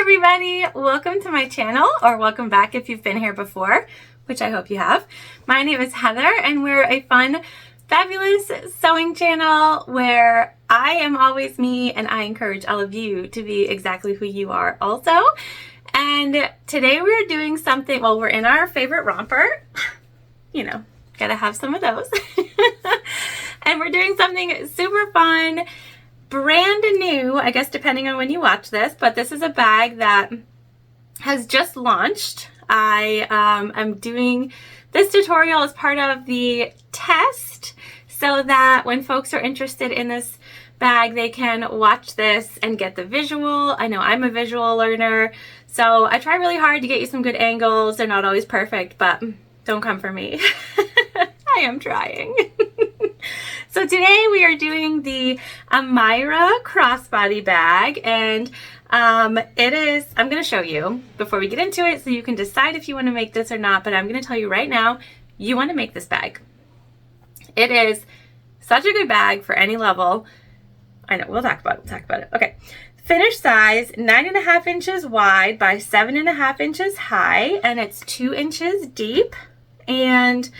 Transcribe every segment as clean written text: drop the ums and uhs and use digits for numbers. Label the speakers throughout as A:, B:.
A: everybody, welcome to my channel, or welcome back if you've been here before, which I hope you have. My name is Heather and we're a fun, fabulous sewing channel where I am always me and I encourage all of you to be exactly who you are also. And today we're doing something, well, we're in our favorite romper, you know, gotta have some of those. And we're doing something super fun, brand new, I guess depending on when you watch this, but this is a bag that has just launched. I am doing this tutorial as part of the test so that when folks are interested in this bag, they can watch this and get the visual. I know I'm a visual learner, so I try really hard to get you some good angles. They're not always perfect, but don't come for me. I am trying. So today we are doing the Amira Crossbody bag, and I'm going to show you before we get into it so you can decide if you want to make this or not, but I'm going to tell you right now, you want to make this bag. It is such a good bag for any level. I know, we'll talk about it. Okay. Finished size, 9.5 inches wide by 7.5 inches high, and it's 2 inches deep, and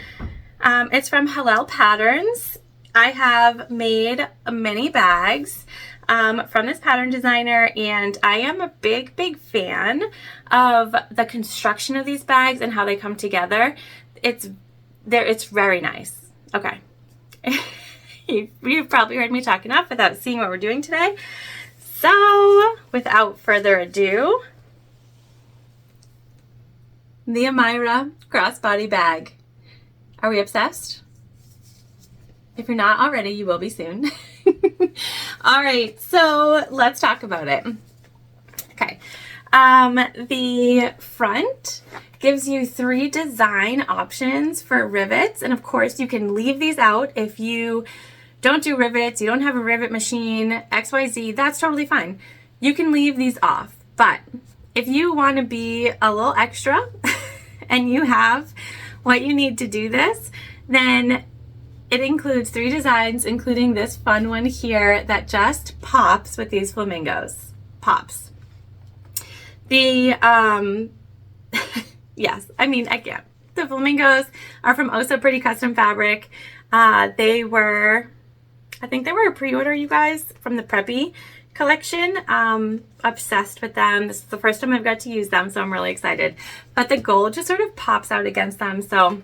A: it's from Hallel Patterns. I have made many bags from this pattern designer, and I am a big fan of the construction of these bags and how they come together. It's very nice. Okay. You've probably heard me talk enough without seeing what we're doing today. So without further ado, the Amira Crossbody bag. Are we obsessed? If you're not already, you will be soon. All right, so let's talk about it. Okay, the front gives you 3 design options for rivets, and of course you can leave these out if you don't do rivets, you don't have a rivet machine, XYZ, that's totally fine. You can leave these off, but if you want to be a little extra and you have what you need to do this, then it includes 3 designs, including this fun one here that just pops with these flamingos. Pops. The, yes, I mean, again, the flamingos are from Oh So Pretty Custom Fabric. I think they were a pre-order, you guys, from the Preppy collection. Obsessed with them. This is the first time I've got to use them, so I'm really excited. But the gold just sort of pops out against them, so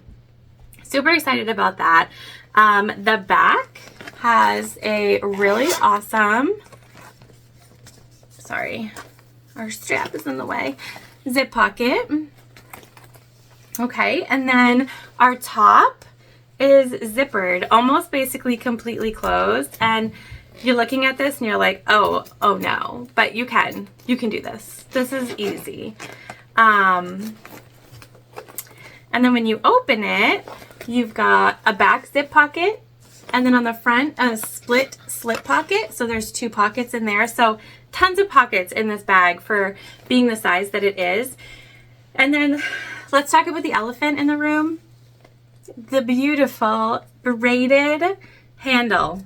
A: super excited about that. The back has a really awesome, sorry, our strap is in the way, zip pocket. Okay, and then our top is zippered, almost basically completely closed, and you're looking at this and you're like, oh no, but you can do this. This is easy. And then when you open it, you've got a back zip pocket, and then on the front, a split slip pocket. So there's 2 pockets in there. So tons of pockets in this bag for being the size that it is. And then let's talk about the elephant in the room. The beautiful braided handle.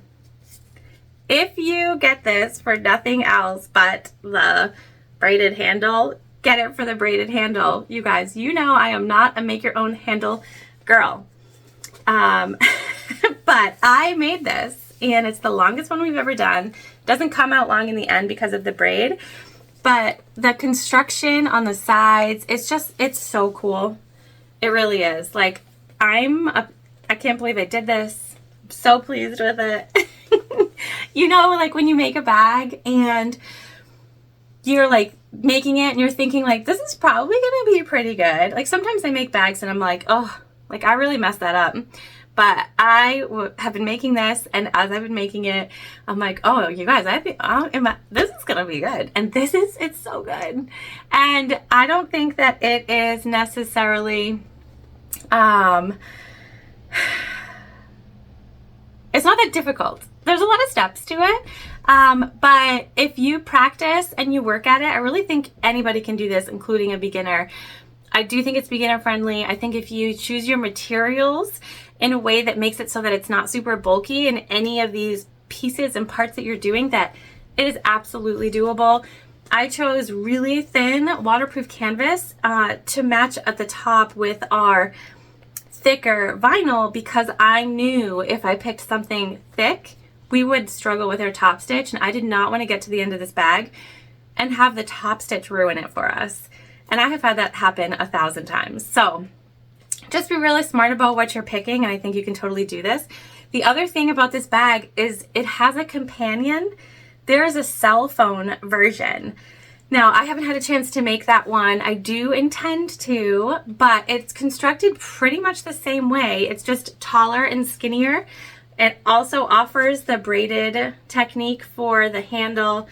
A: If you get this for nothing else but the braided handle, get it for the braided handle. You guys, you know I am not a make your own handle girl. But I made this, and it's the longest one we've ever done. Doesn't come out long in the end because of the braid, but the construction on the sides, it's so cool. It really is. Like, I can't believe I did this. I'm so pleased with it. You know, like when you make a bag and you're like making it and you're thinking like, this is probably going to be pretty good. Like sometimes I make bags and I'm like, oh, like I really messed that up. But I have been making this, and as I've been making it, I'm like, oh, you guys, I think this is going to be good. And it's so good. And I don't think that it is necessarily, it's not that difficult. There's a lot of steps to it. But if you practice and you work at it, I really think anybody can do this, including a beginner. I do think it's beginner friendly. I think if you choose your materials in a way that makes it so that it's not super bulky in any of these pieces and parts that you're doing, that it is absolutely doable. I chose really thin waterproof canvas to match at the top with our thicker vinyl, because I knew if I picked something thick, we would struggle with our top stitch, and I did not want to get to the end of this bag and have the top stitch ruin it for us. And I have had that happen 1,000 times. So just be really smart about what you're picking, and I think you can totally do this. The other thing about this bag is it has a companion. There is a cell phone version. Now, I haven't had a chance to make that one. I do intend to, but it's constructed pretty much the same way. It's just taller and skinnier. It also offers the braided technique for the handle.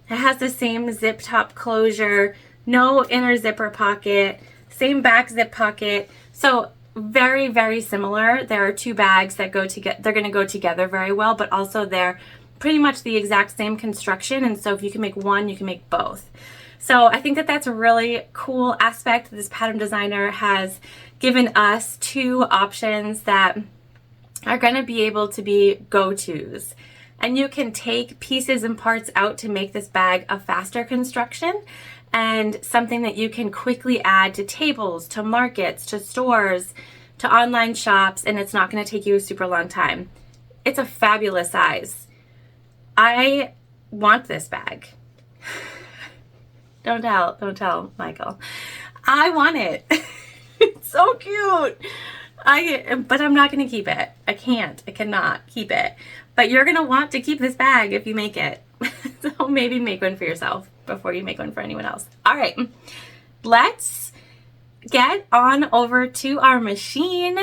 A: It has the same zip top closure, no inner zipper pocket, same back zip pocket. So very, very similar. There are two bags that go together. They're going to go together very well, but also they're pretty much the exact same construction. And so if you can make one, you can make both. So I think that that's a really cool aspect. This pattern designer has given us two options that are going to be able to be go-tos. And you can take pieces and parts out to make this bag a faster construction and something that you can quickly add to tables, to markets, to stores, to online shops, and it's not going to take you a super long time. It's a fabulous size. I want this bag. Don't tell Michael. I want it. It's so cute. But I'm not going to keep it. I cannot keep it. But you're going to want to keep this bag if you make it. So maybe make one for yourself before you make one for anyone else. All right, let's get on over to our machine.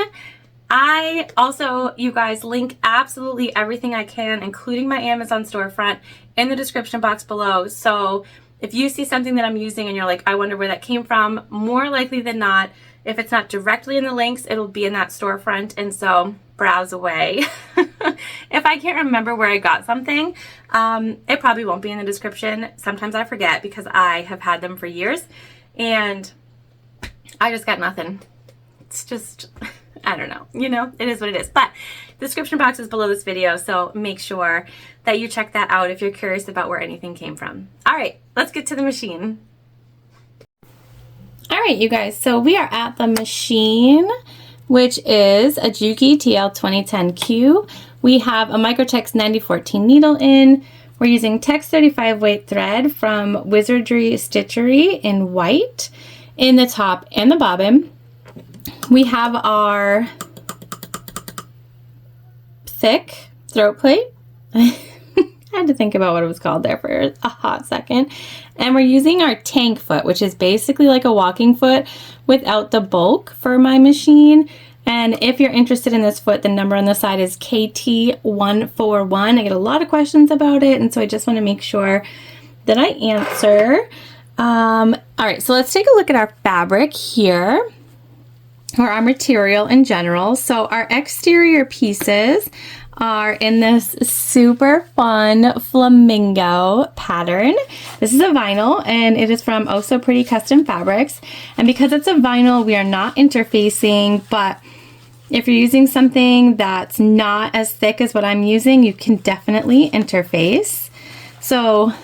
A: I also, you guys, link absolutely everything I can, including my Amazon storefront, in the description box below. So if you see something that I'm using and you're like, I wonder where that came from, more likely than not, if it's not directly in the links, it'll be in that storefront. And so browse away. If I can't remember where I got something, it probably won't be in the description. Sometimes I forget because I have had them for years and I just got nothing. It's just, I don't know, you know, it is what it is. But the description box is below this video, so make sure that you check that out if you're curious about where anything came from. All right, let's get to the machine. All right, you guys, so we are at the machine, which is a Juki TL 2010Q. We have a Microtex 9014 needle in. We're using Tex 35 weight thread from Wizardry Stitchery in white in the top and the bobbin. We have our thick throat plate. I had to think about what it was called there for a hot second. And we're using our tank foot, which is basically like a walking foot without the bulk for my machine. And if you're interested in this foot, the number on the side is KT141. I get a lot of questions about it, and so I just want to make sure that I answer. All right, so let's take a look at our fabric here, or our material in general. So our exterior pieces are in this super fun flamingo pattern. This is a vinyl and it is from Oh So Pretty Custom Fabrics. And because it's a vinyl, we are not interfacing, but if you're using something that's not as thick as what I'm using, you can definitely interface. So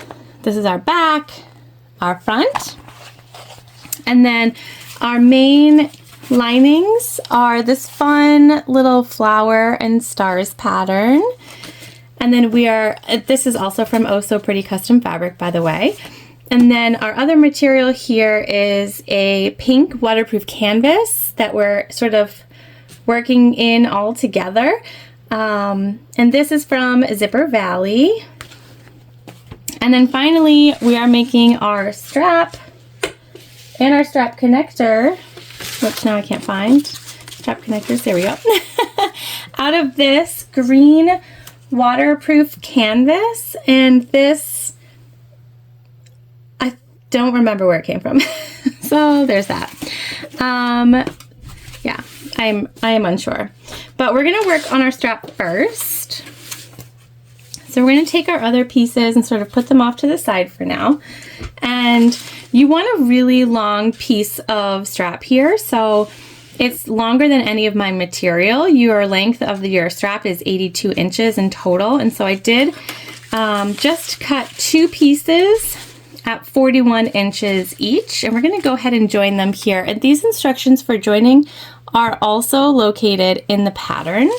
A: this is our back, our front, and then our main linings are this fun little flower and stars pattern. And then this is also from Oh So Pretty Custom Fabric, by the way. And then our other material here is a pink waterproof canvas that we're sort of working in all together. And this is from Zipper Valley. And then finally, we are making our strap and our strap connector, which now I can't find. Strap connectors, there we go. Out of this green waterproof canvas. And this, I don't remember where it came from. So there's that. Yeah, I am unsure. But we're gonna work on our strap first. So we're gonna take our other pieces and sort of put them off to the side for now. And you want a really long piece of strap here. So it's longer than any of my material. Your length of your strap is 82 inches in total. And so I did just cut 2 pieces at 41 inches each, and we're going to go ahead and join them here. And these instructions for joining are also located in the pattern.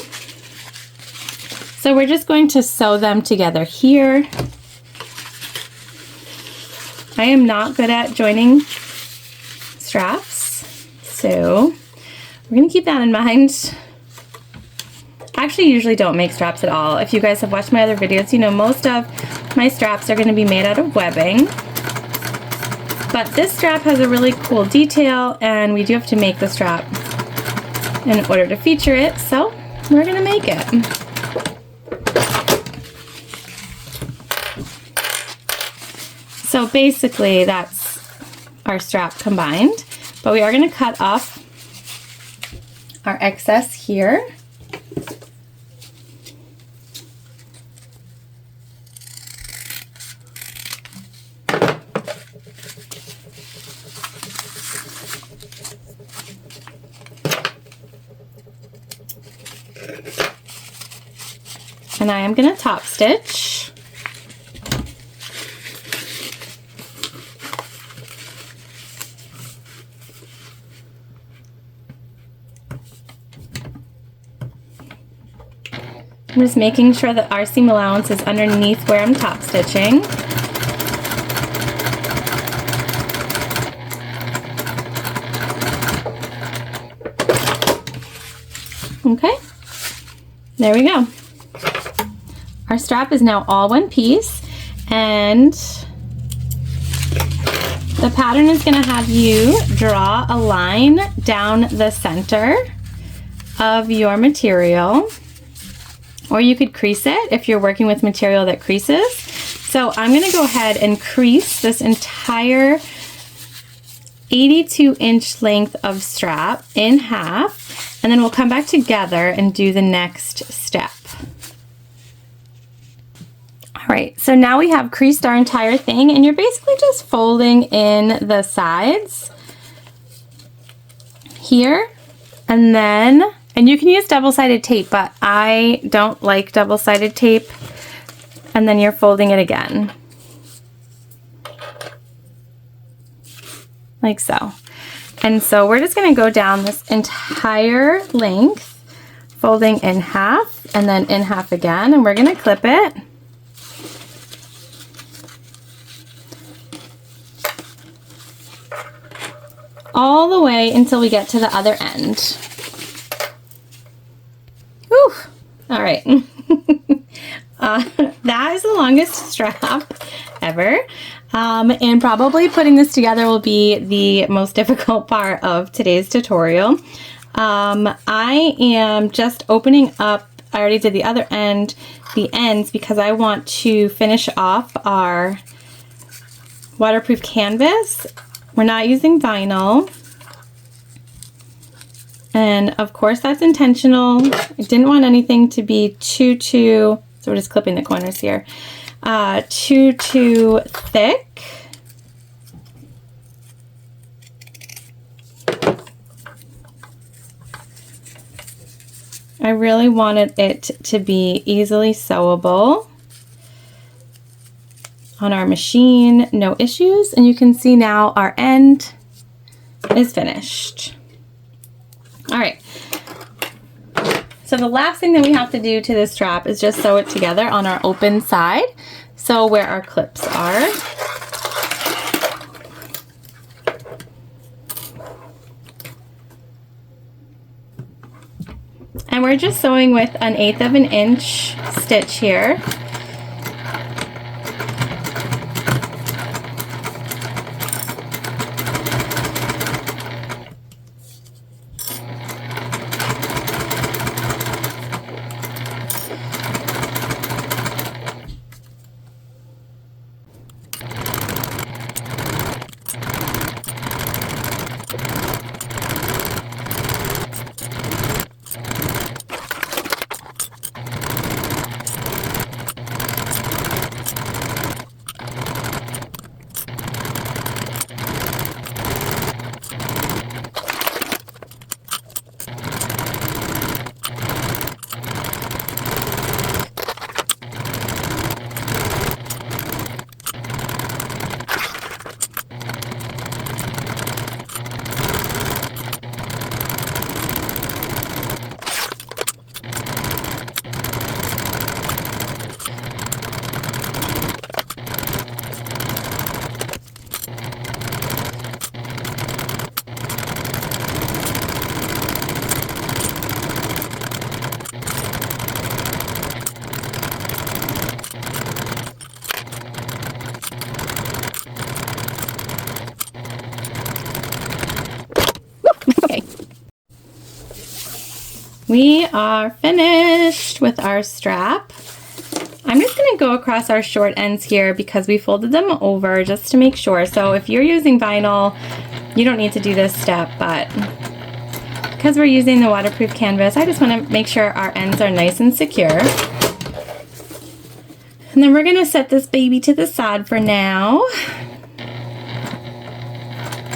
A: So we're just going to sew them together here. I am not good at joining straps, so we're going to keep that in mind. I actually usually don't make straps at all. If you guys have watched my other videos, you know most of my straps are going to be made out of webbing. But this strap has a really cool detail, and we do have to make the strap in order to feature it, so we're going to make it. So basically that's our strap combined, but we are going to cut off our excess here. And I am going to top stitch. I'm just making sure that our seam allowance is underneath where I'm top stitching. Okay, there we go. Our strap is now all one piece, and the pattern is going to have you draw a line down the center of your material. Or you could crease it if you're working with material that creases. So I'm going to go ahead and crease this entire 82-inch length of strap in half, and then we'll come back together and do the next step. All right, so now we have creased our entire thing, and you're basically just folding in the sides here, and then you can use double-sided tape, but I don't like double-sided tape. And then you're folding it again. Like so. And so we're just going to go down this entire length, folding in half and then in half again, and we're going to clip it. All the way until we get to the other end. Whew. All right. That is the longest strap ever. And probably putting this together will be the most difficult part of today's tutorial. I am just opening up, I already did the other end, the ends, because I want to finish off our waterproof canvas. We're not using vinyl. And of course that's intentional. I didn't want anything to be too, so we're just clipping the corners here, too thick. I really wanted it to be easily sewable on our machine, no issues. And you can see now our end is finished. All right, so the last thing that we have to do to this strap is just sew it together on our open side, so where our clips are. And we're just sewing with 1/8 of an inch stitch here. We are finished with our strap. I'm just going to go across our short ends here because we folded them over just to make sure. So if you're using vinyl, you don't need to do this step, but because we're using the waterproof canvas, I just want to make sure our ends are nice and secure. And then we're going to set this baby to the side for now.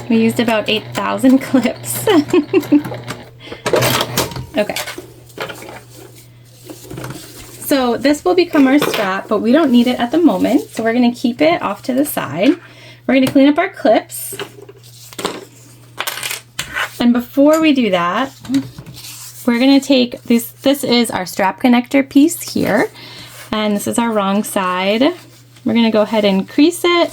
A: We used about 8,000 clips. Okay. So this will become our strap, but we don't need it at the moment. So we're going to keep it off to the side. We're going to clean up our clips. And before we do that, we're going to take this. This is our strap connector piece here. And this is our wrong side. We're going to go ahead and crease it.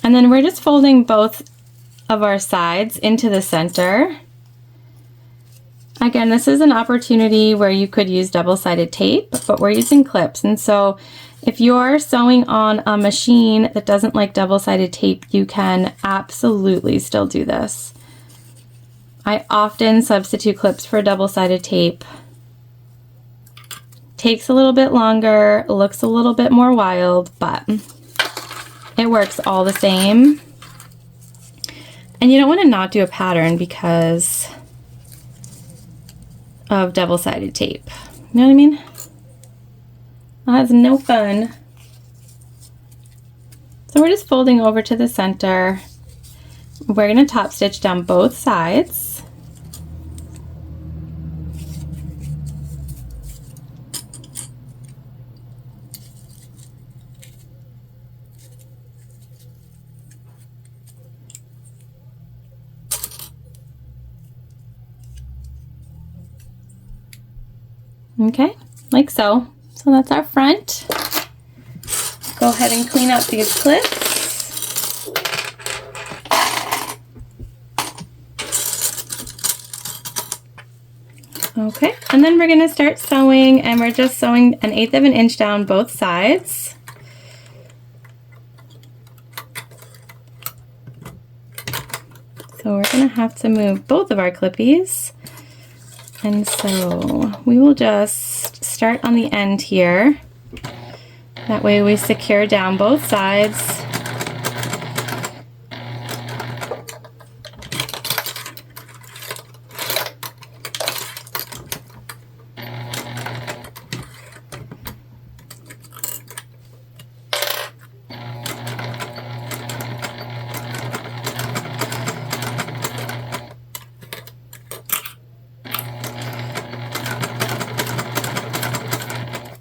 A: And then we're just folding both of our sides into the center. Again, this is an opportunity where you could use double-sided tape, but we're using clips. And so if you're sewing on a machine that doesn't like double-sided tape, you can absolutely still do this. I often substitute clips for double-sided tape. Takes a little bit longer, looks a little bit more wild, but it works all the same. And you don't want to not do a pattern because of double-sided tape. You know what I mean? That's no fun. So we're just folding over to the center. We're going to top stitch down both sides. Okay, like so. So that's our front. Go ahead and clean up these clips. Okay, and then we're gonna start sewing, and we're just sewing 1/8 of an inch down both sides. So we're gonna have to move both of our clippies. And so we will just start on the end here. That way we secure down both sides.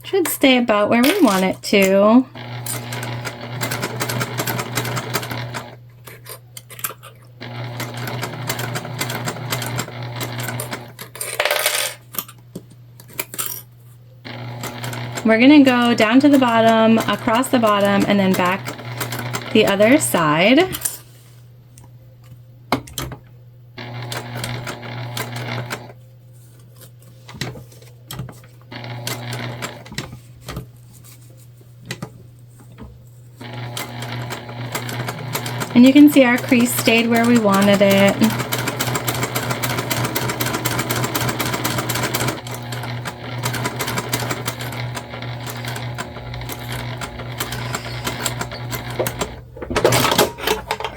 A: Should stay about where we want it to. We're going to go down to the bottom, across the bottom, and then back the other side. And you can see our crease stayed where we wanted it.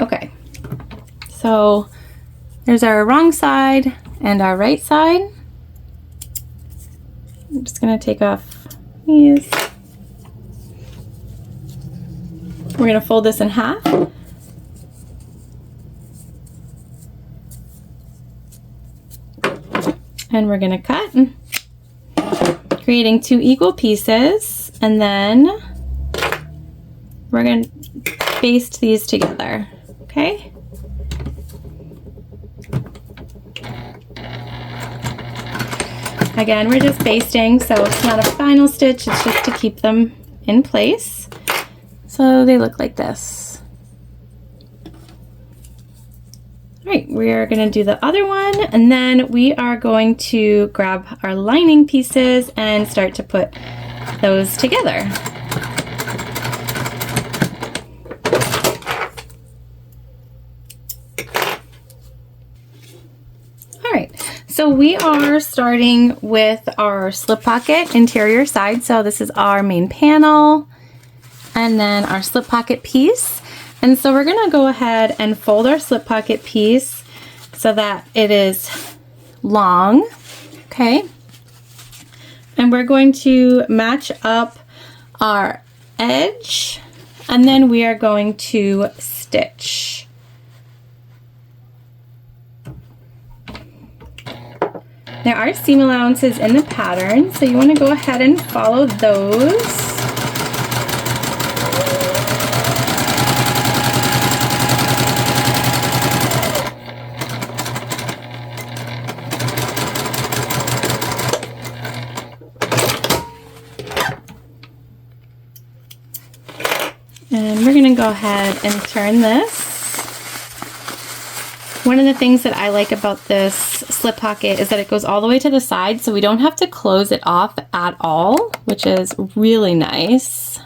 A: Okay, so there's our wrong side and our right side. I'm just gonna take off these. We're gonna fold this in half. And we're going to cut, creating 2 equal pieces, and then we're going to baste these together, okay? Again, we're just basting, so it's not a final stitch, it's just to keep them in place. So they look like this. All right, we are going to do the other one, and then we are going to grab our lining pieces and start to put those together. we are starting with our slip pocket interior side. So this is our main panel and then our slip pocket piece. And so we're gonna go ahead and fold our slip pocket piece so that it is long, okay? And we're going to match up our edge and then we are going to stitch. There are seam allowances in the pattern, so you want to go ahead and follow those. And we're going to go ahead and turn this. One of the things that I like about this slip pocket is that it goes all the way to the side, so we don't have to close it off at all, which is really nice.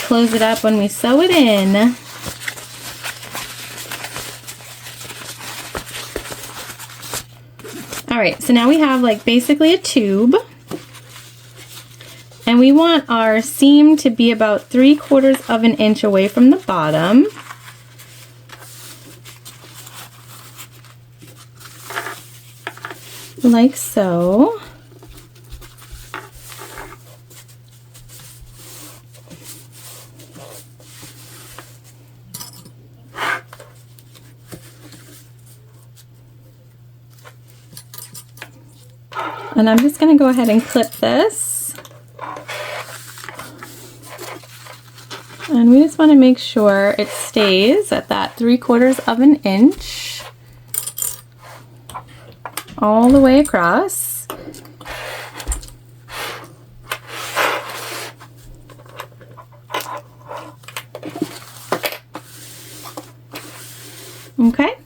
A: Close it up when we sew it in. All right, so now we have like basically a tube. And we want our seam to be about 3/4 of an inch away from the bottom. Like so. And I'm just going to go ahead and clip this. And we just want to make sure it stays at that 3/4 of an inch all the way across. Okay.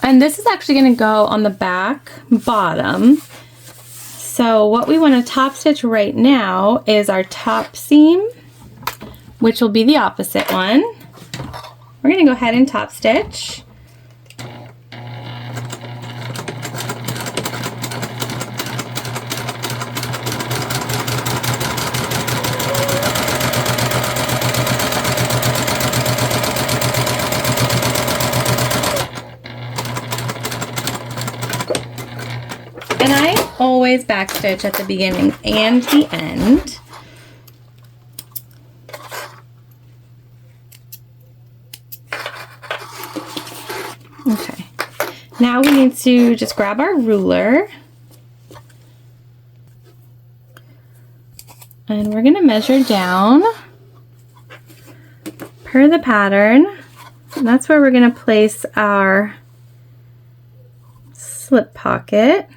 A: And this is actually going to go on the back bottom. So what we want to top stitch right now is our top seam, which will be the opposite one. We're going to go ahead and top stitch. And I always backstitch at the beginning and the end. Okay, now we need to just grab our ruler and we're going to measure down per the pattern. And that's where we're going to place our slip pocket.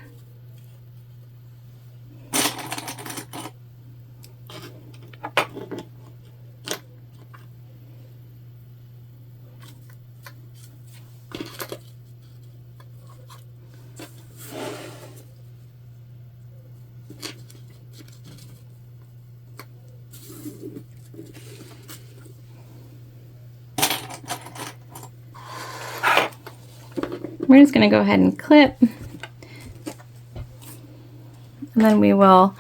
A: We're just going to go ahead and clip, and then we will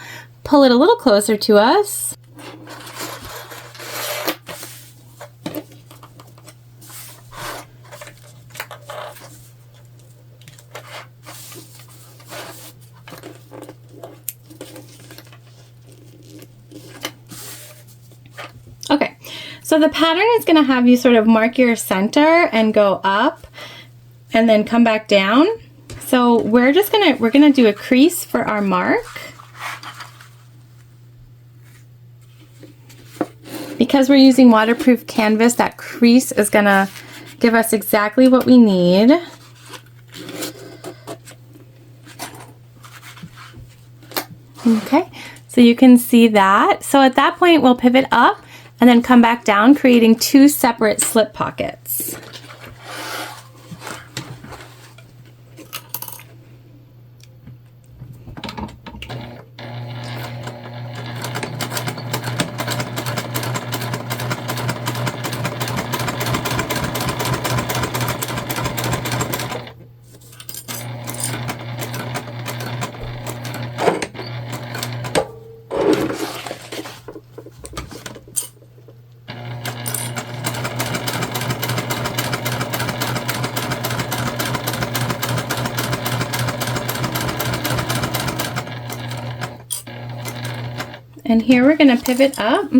A: pull it a little closer to us. Okay, so the pattern is going to have you sort of mark your center and go up and then come back down. So we're gonna do a crease for our mark. Because we're using waterproof canvas, that crease is gonna give us exactly what we need. Okay, so you can see that. So at that point, we'll pivot up and then come back down, creating two separate slip pockets. And here we're going to pivot up.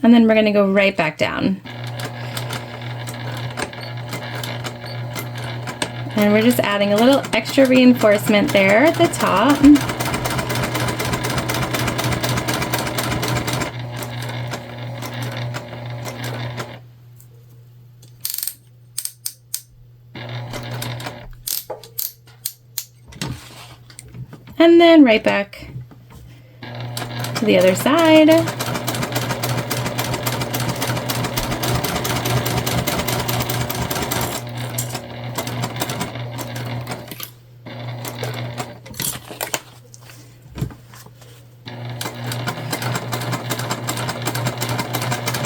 A: And then we're going to go right back down. And we're just adding a little extra reinforcement there at the top. And then right back to the other side.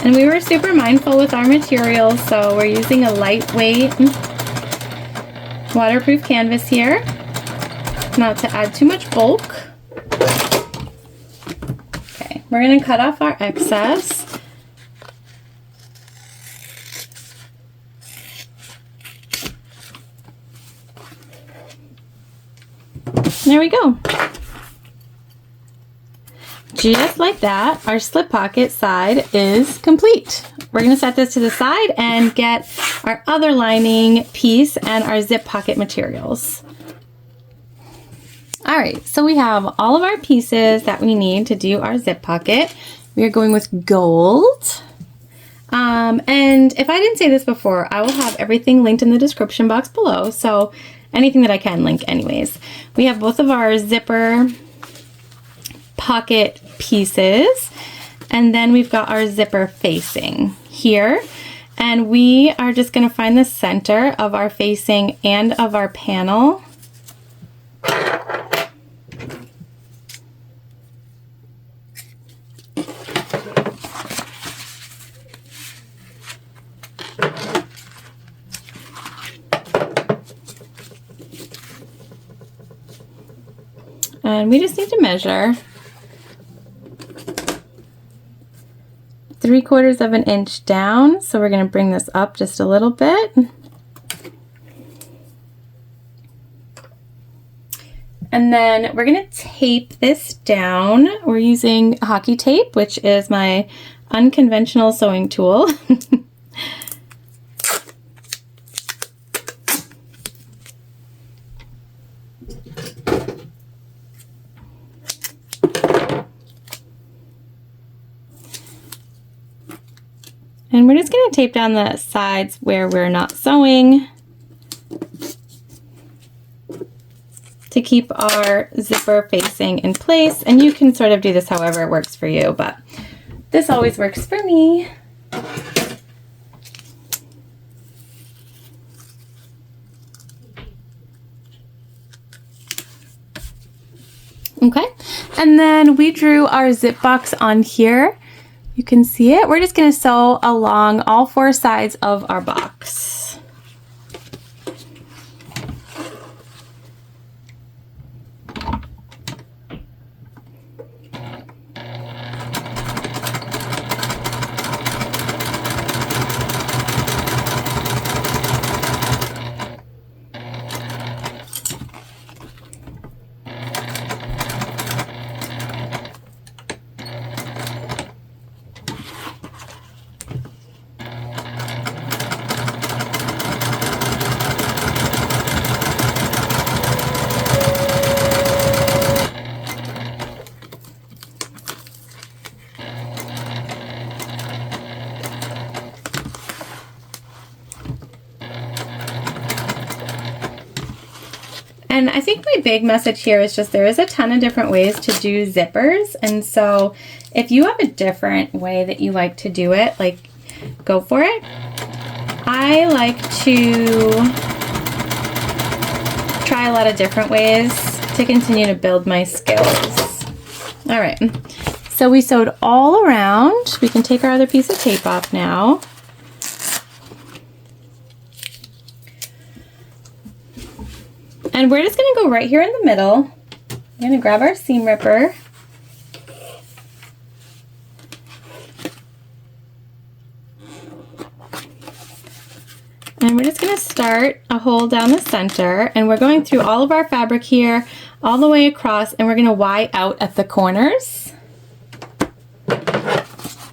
A: And we were super mindful with our materials, so we're using a lightweight waterproof canvas here, not to add too much bulk. Okay, we're going to cut off our excess. There we go. Just like that, our slip pocket side is complete. We're going to set this to the side and get our other lining piece and our zip pocket materials. All right, so we have all of our pieces that we need to do our zip pocket. We are going with gold. And if I didn't say this before, I will have everything linked in the description box below. So anything that I can link anyways. We have both of our zipper pocket pieces, and then we've got our zipper facing here, and we are just going to find the center of our facing and of our panel. And we just need to measure 3/4 of an inch down. So we're going to bring this up just a little bit. And then we're going to tape this down. We're using hockey tape, which is my unconventional sewing tool. And we're just going to tape down the sides where we're not sewing to keep our zipper facing in place. And you can sort of do this however it works for you, but this always works for me. Okay, and then we drew our zip box on here. You can see it. We're just going to sew along all 4 sides of our box. And I think my big message here is just there is a ton of different ways to do zippers. And so if you have a different way that you like to do it, like, go for it. I like to try a lot of different ways to continue to build my skills. All right, so we sewed all around. We can take our other piece of tape off now. And we're just going to go right here in the middle. I'm going to grab our seam ripper. start a hole down the center, and we're going through all of our fabric here, all the way across, and we're going to Y out at the corners.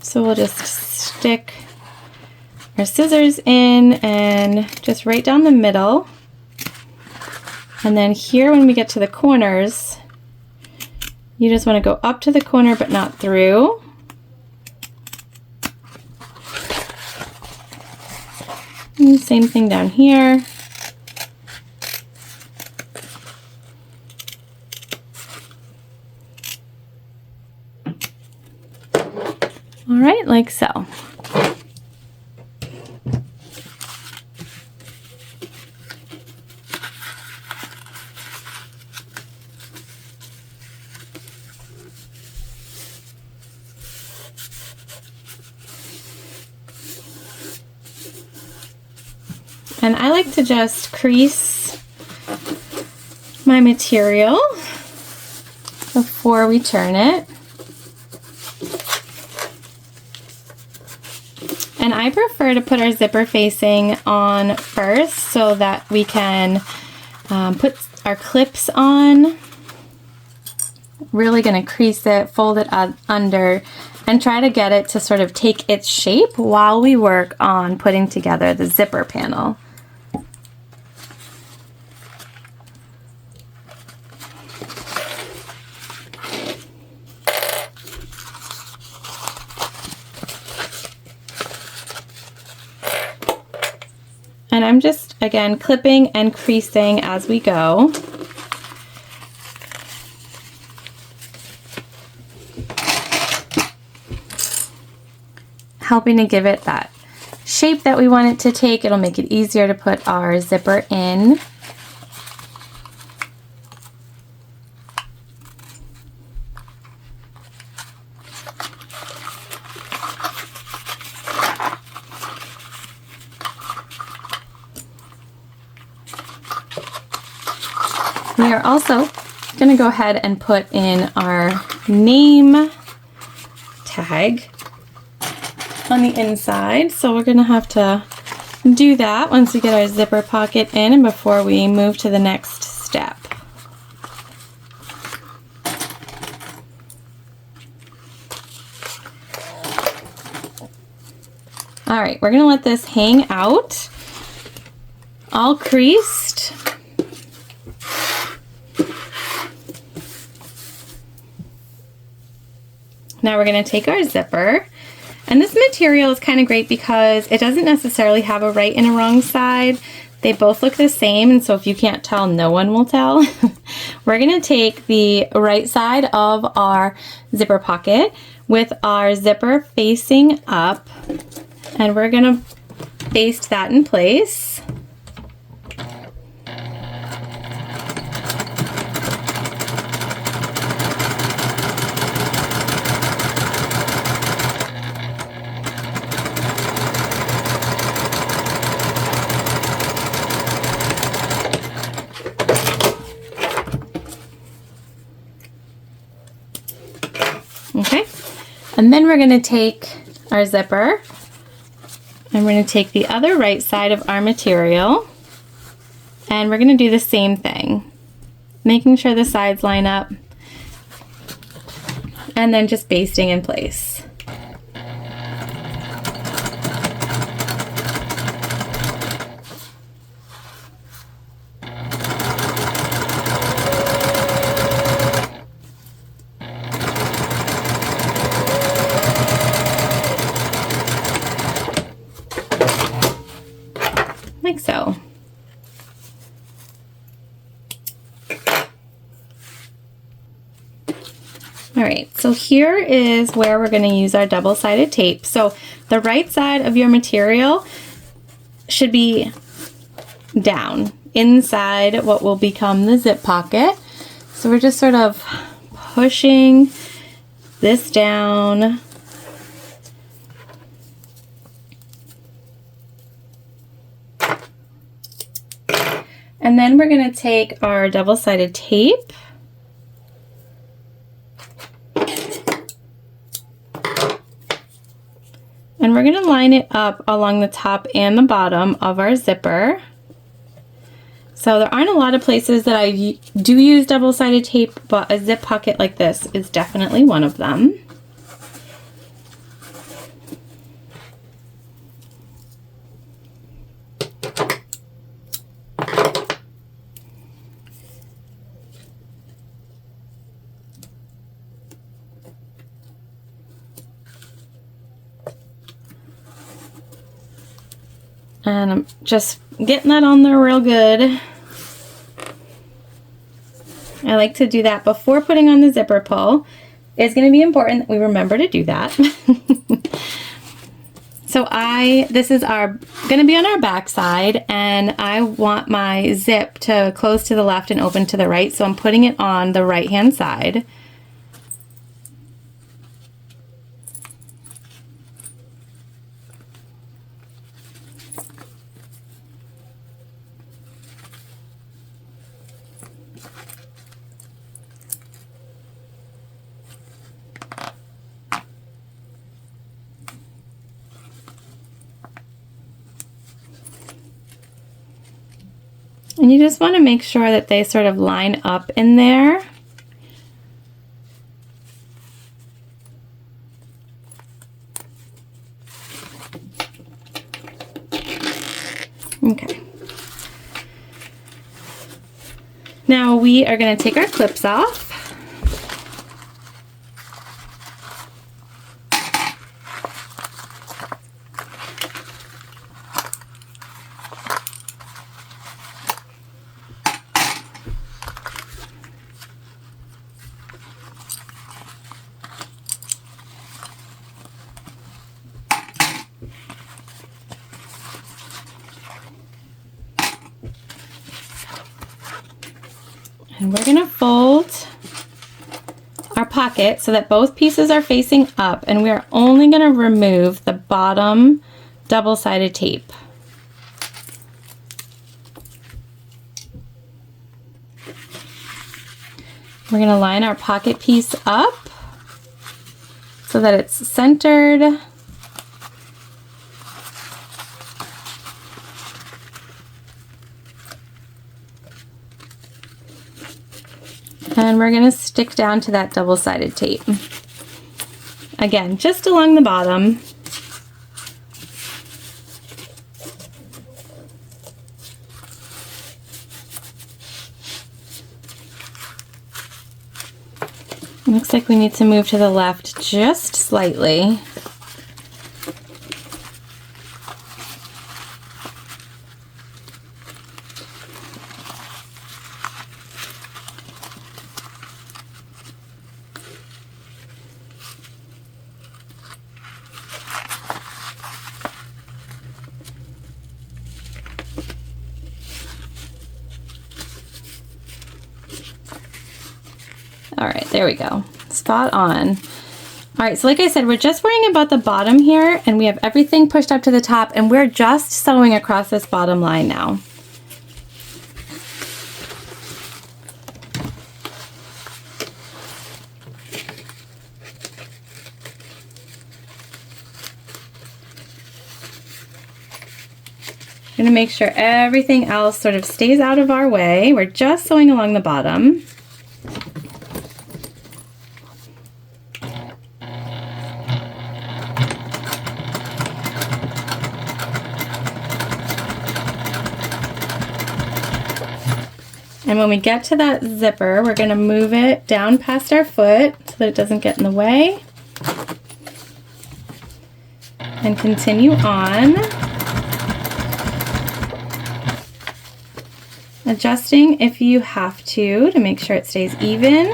A: So we'll just stick our scissors in and just right down the middle. And then here when we get to the corners, you just want to go up to the corner but not through. And same thing down here. All right, like so. And I like to just crease my material before we turn it. And I prefer to put our zipper facing on first so that we can put our clips on. Really going to crease it, fold it under, and try to get it to sort of take its shape while we work on putting together the zipper panel. And I'm just, again, clipping and creasing as we go. Helping to give it that shape that we want it to take. It'll make it easier to put our zipper in. We are also going to go ahead and put in our name tag on the inside. So we're going to have to do that once we get our zipper pocket in and before we move to the next step. All right, we're going to let this hang out, all creased. Now we're going to take our zipper, and this material is kind of great because it doesn't necessarily have a right and a wrong side. They both look the same, and so if you can't tell, no one will tell. We're going to take the right side of our zipper pocket with our zipper facing up, and we're going to baste that in place. Okay, and then we're going to take our zipper and we're going to take the other right side of our material and we're going to do the same thing, making sure the sides line up and then just basting in place. Like so. All right, so here is where we're going to use our double-sided tape. So the right side of your material should be down inside what will become the zip pocket. So we're just sort of pushing this down. And then we're going to take our double-sided tape and we're going to line it up along the top and the bottom of our zipper. So there aren't a lot of places that I do use double-sided tape, but a zip pocket like this is definitely one of them. And I'm just getting that on there real good. I like to do that before putting on the zipper pull. It's going to be important that we remember to do that. So this is going to be on our back side, and I want my zip to close to the left and open to the right, so I'm putting it on the right hand side. And you just want to make sure that they sort of line up in there. Okay. Now we are going to take our clips off. And we're going to fold our pocket so that both pieces are facing up, and we're only going to remove the bottom double-sided tape. We're going to line our pocket piece up so that it's centered. And we're going to stick down to that double-sided tape. Again, just along the bottom. Looks like we need to move to the left just slightly. All right, there we go. Spot on. All right, so like I said, we're just worrying about the bottom here, and we have everything pushed up to the top, and we're just sewing across this bottom line now. We're gonna make sure everything else sort of stays out of our way. We're just sewing along the bottom. And when we get to that zipper, we're going to move it down past our foot so that it doesn't get in the way. And continue on. Adjusting if you have to make sure it stays even.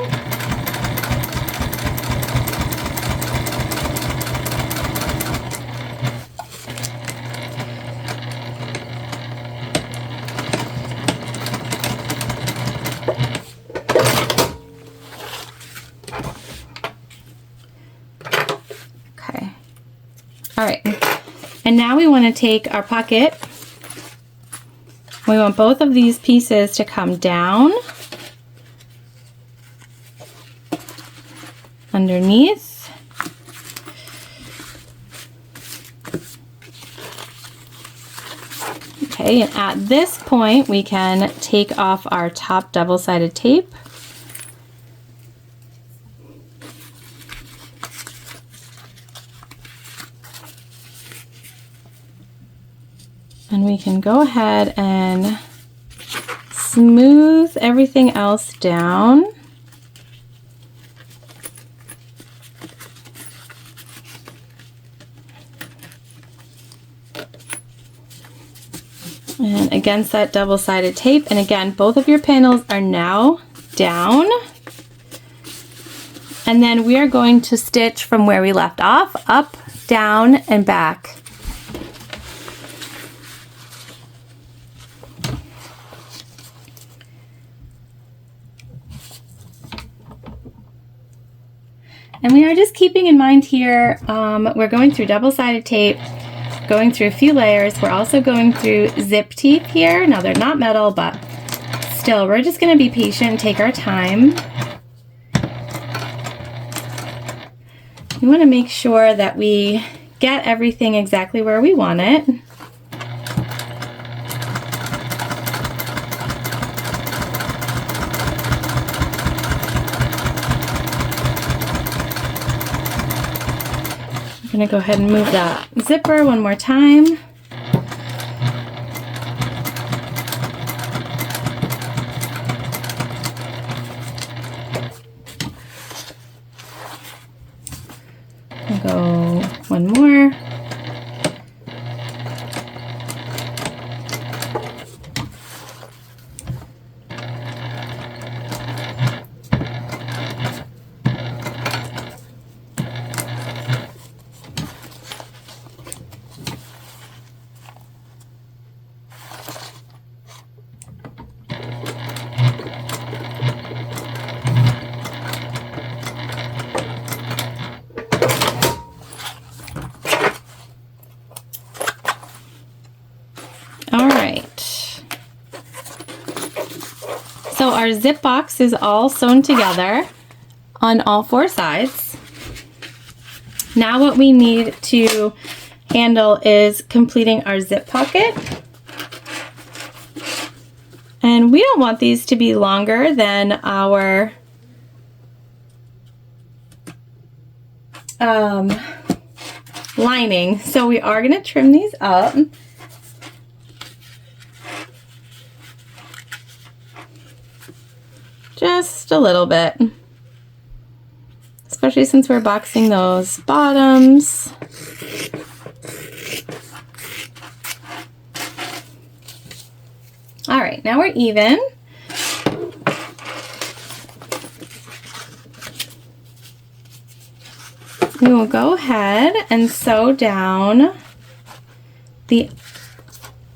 A: All right, and now we want to take our pocket. We want both of these pieces to come down underneath. Okay, Okay, and at this point we can take off our top double-sided tape. And we can go ahead and smooth everything else down. And against that double-sided tape, and again, both of your panels are now down. And then we are going to stitch from where we left off, up, down, and back. And we are just keeping in mind here, we're going through double-sided tape, going through a few layers. We're also going through zip teeth here. Now they're not metal, but still, we're just gonna be patient and take our time. We wanna make sure that we get everything exactly where we want it. I'm gonna go ahead and move that zipper one more time. I'll go one more. So our zip box is all sewn together on all four sides. Now what we need to handle is completing our zip pocket. And we don't want these to be longer than our lining. So we are going to trim these up. Just a little bit, especially since we're boxing those bottoms. All right, now we're even. We will go ahead and sew down the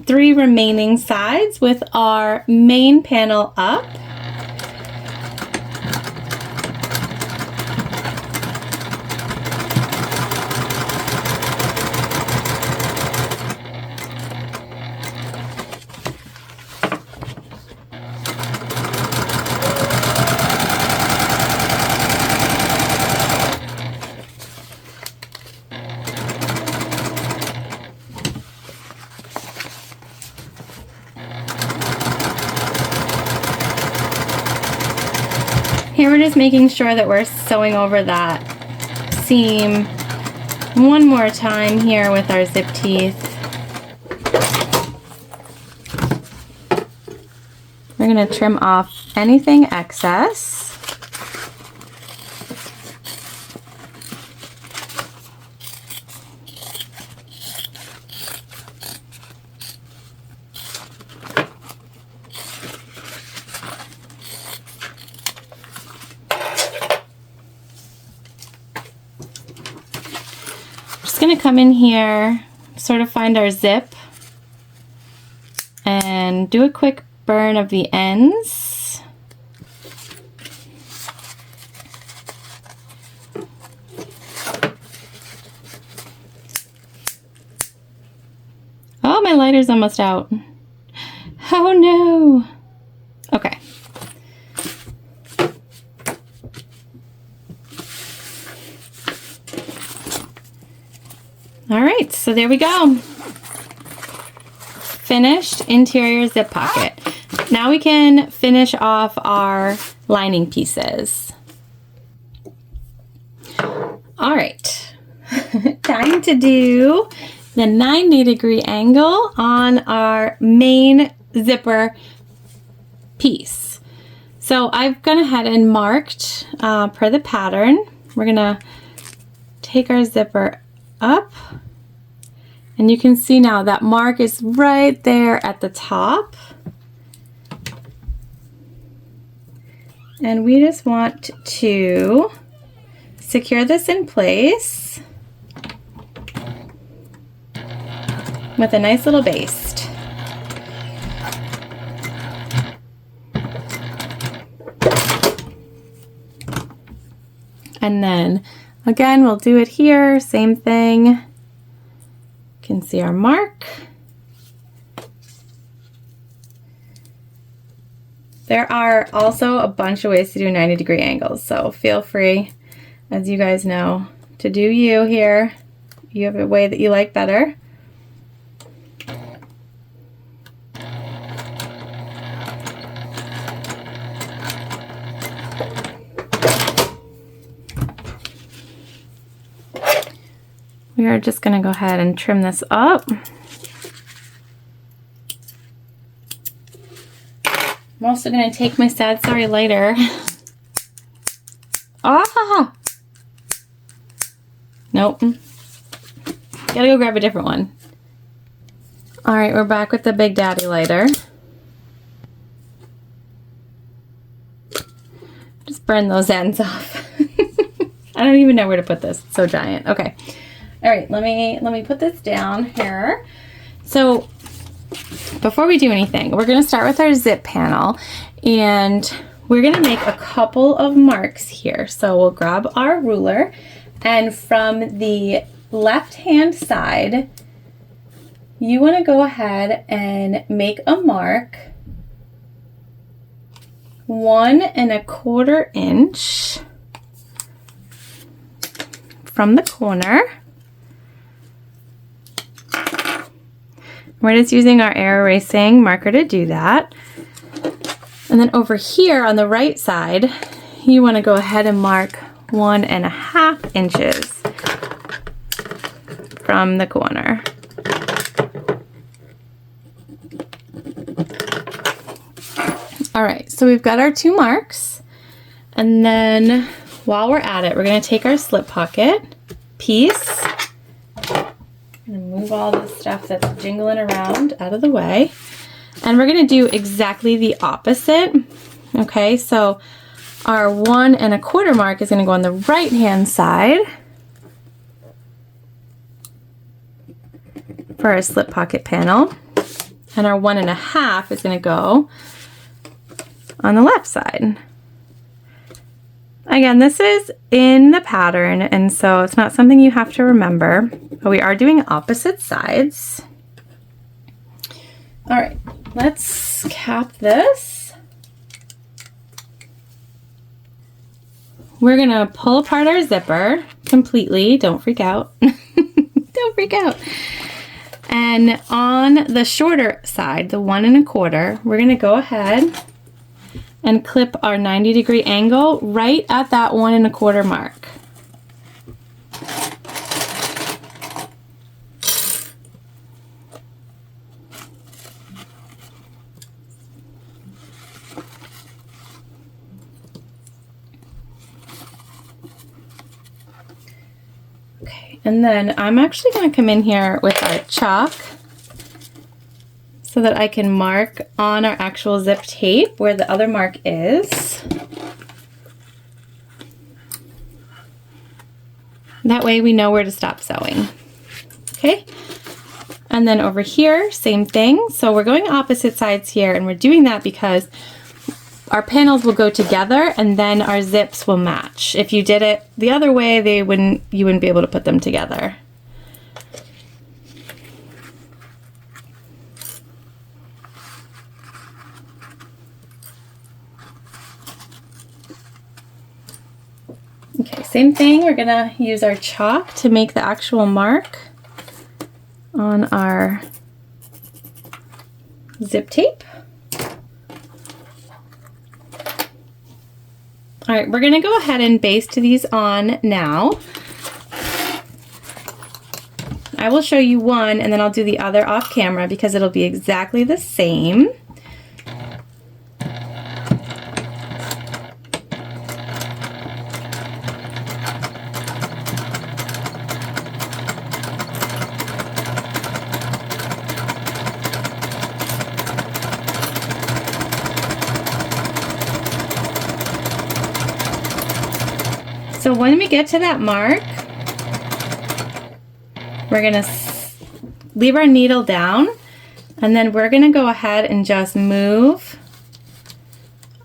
A: 3 remaining sides with our main panel up. Here we're just making sure that we're sewing over that seam one more time here with our zip teeth. We're going to trim off anything excess. Going to come in here, sort of find our zip and do a quick burn of the ends. Oh, my lighter's almost out. Oh no. Okay. All right, so there we go. finished interior zip pocket. Now we can finish off our lining pieces. All right, time to do the 90-degree angle on our main zipper piece. So I've gone ahead and marked per the pattern. We're gonna take our zipper up, and you can see now that mark is right there at the top. And we just want to secure this in place with a nice little baste. And then again, we'll do it here, same thing. You can see our mark. There are also a bunch of ways to do 90-degree angles, so feel free, as you guys know, to do you here. You have a way that you like better. We are just going to go ahead and trim this up. I'm also going to take my Sad Sorry lighter. Ah! Nope. Gotta go grab a different one. Alright, we're back with the Big Daddy lighter. Just burn those ends off. I don't even know where to put this. It's so giant. Okay. Alright, let me put this down here. So before we do anything, we're going to start with our zip panel, and we're going to make a couple of marks here. So we'll grab our ruler, and from the left hand side, you want to go ahead and make a mark 1 1/4 inch from the corner. We're just using our air erasing marker to do that. And then over here on the right side, you want to go ahead and mark 1 1/2 inches from the corner. All right, so we've got our 2 marks. And then while we're at it, we're going to take our slip pocket piece and move all the stuff that's jingling around out of the way. And we're going to do exactly the opposite. Okay, so our 1 1/4 mark is going to go on the right hand side for our slip pocket panel, and our 1 1/2 is going to go on the left side. Again, this is in the pattern, and so it's not something you have to remember, but we are doing opposite sides. All right, let's cap this. We're gonna pull apart our zipper completely. Don't freak out. Don't freak out. And on the shorter side, the 1 1/4, we're gonna go ahead and clip our 90-degree angle right at that 1 1/4 mark. Okay, and then I'm actually going to come in here with our chalk so that I can mark on our actual zip tape where the other mark is. That way we know where to stop sewing. Okay, and then over here, same thing. So we're going opposite sides here, and we're doing that because our panels will go together and then our zips will match. If you did it the other way, you wouldn't be able to put them together. Okay, same thing. We're gonna use our chalk to make the actual mark on our zip tape. All right, we're gonna go ahead and baste these on now. I will show you one and then I'll do the other off camera because it'll be exactly the same. So when we get to that mark, we're gonna leave our needle down and then we're gonna go ahead and just move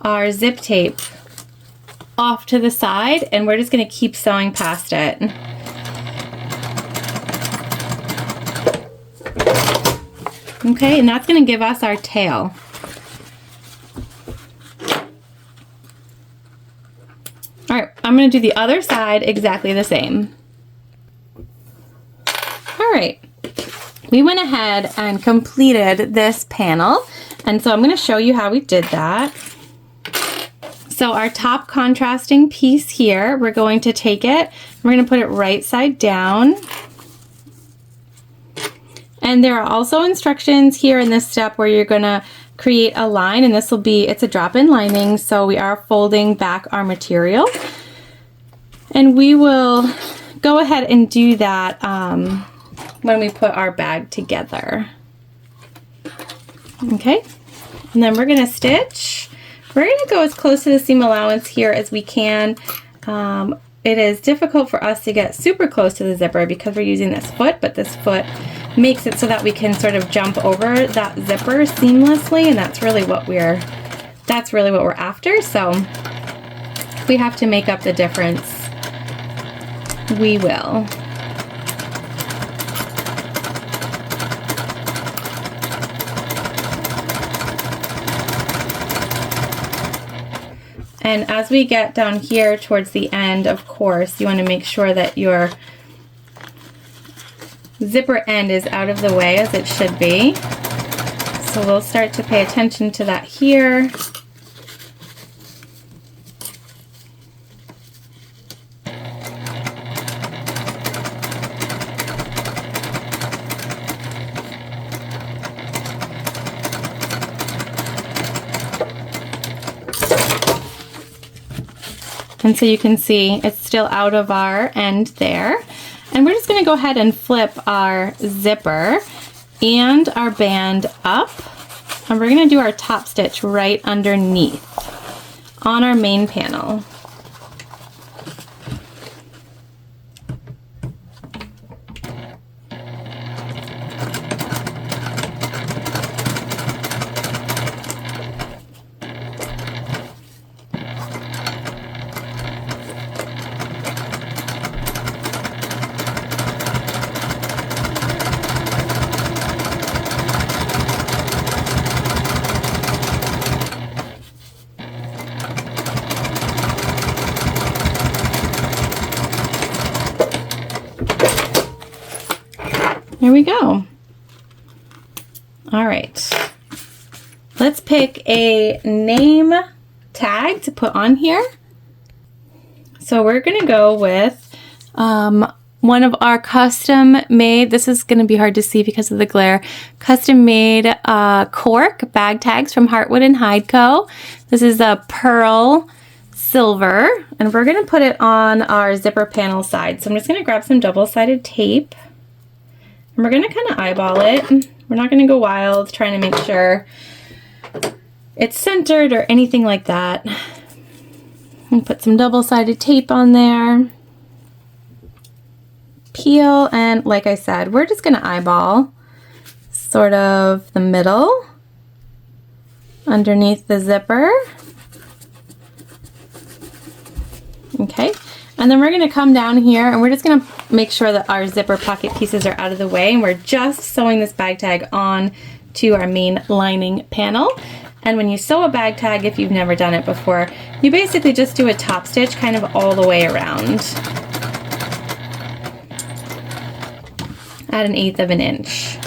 A: our zip tape off to the side and we're just gonna keep sewing past it. Okay, and that's gonna give us our tail. All right, I'm gonna do the other side exactly the same. All right, we went ahead and completed this panel, and so I'm gonna show you how we did that. So our top contrasting piece here, we're going to take it, we're gonna put it right side down. And there are also instructions here in this step where you're gonna create a line, and this will be, it's a drop-in lining, so we are folding back our material. And we will go ahead and do that when we put our bag together. Okay, and then we're gonna stitch. We're gonna go as close to the seam allowance here as we can. It is difficult for us to get super close to the zipper because we're using this foot, but this foot makes it so that we can sort of jump over that zipper seamlessly, and that's really what we're after. So if we have to make up the difference, we will. And as we get down here towards the end, of course, you want to make sure that your zipper end is out of the way as it should be. So we'll start to pay attention to that here. And so you can see it's still out of our end there. And we're just gonna go ahead and flip our zipper and our band up. And we're gonna do our top stitch right underneath on our main panel. Here we go. All right, let's pick a name tag to put on here. So we're gonna go with one of our custom made, this is gonna be hard to see because of the glare, custom made cork bag tags from Heartwood and Hide Co. This is a pearl silver, and we're gonna put it on our zipper panel side. So I'm just gonna grab some double-sided tape. And we're gonna kind of eyeball it. We're not gonna go wild trying to make sure it's centered or anything like that. And put some double-sided tape on there. Peel, and like I said, we're just gonna eyeball sort of the middle underneath the zipper. Okay. And then we're gonna come down here and we're just gonna make sure that our zipper pocket pieces are out of the way, and we're just sewing this bag tag on to our main lining panel. And when you sew a bag tag, if you've never done it before, you basically just do a top stitch kind of all the way around at 1/8 of an inch.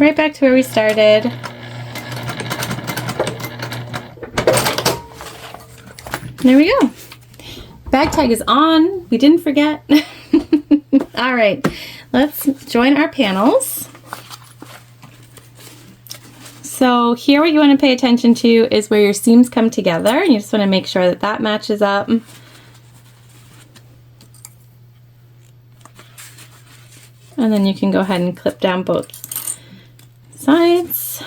A: right back to where we started. There we go. Bag tag is on. We didn't forget. All right, let's join our panels. So here what you want to pay attention to is where your seams come together, and you just want to make sure that that matches up. And then you can go ahead and clip down both sides.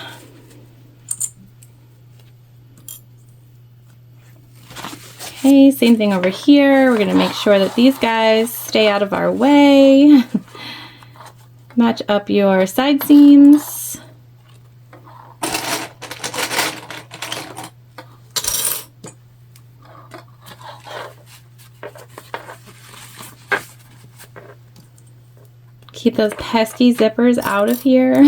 A: Okay, same thing over here. We're going to make sure that these guys stay out of our way. Match up your side seams. Keep those pesky zippers out of here.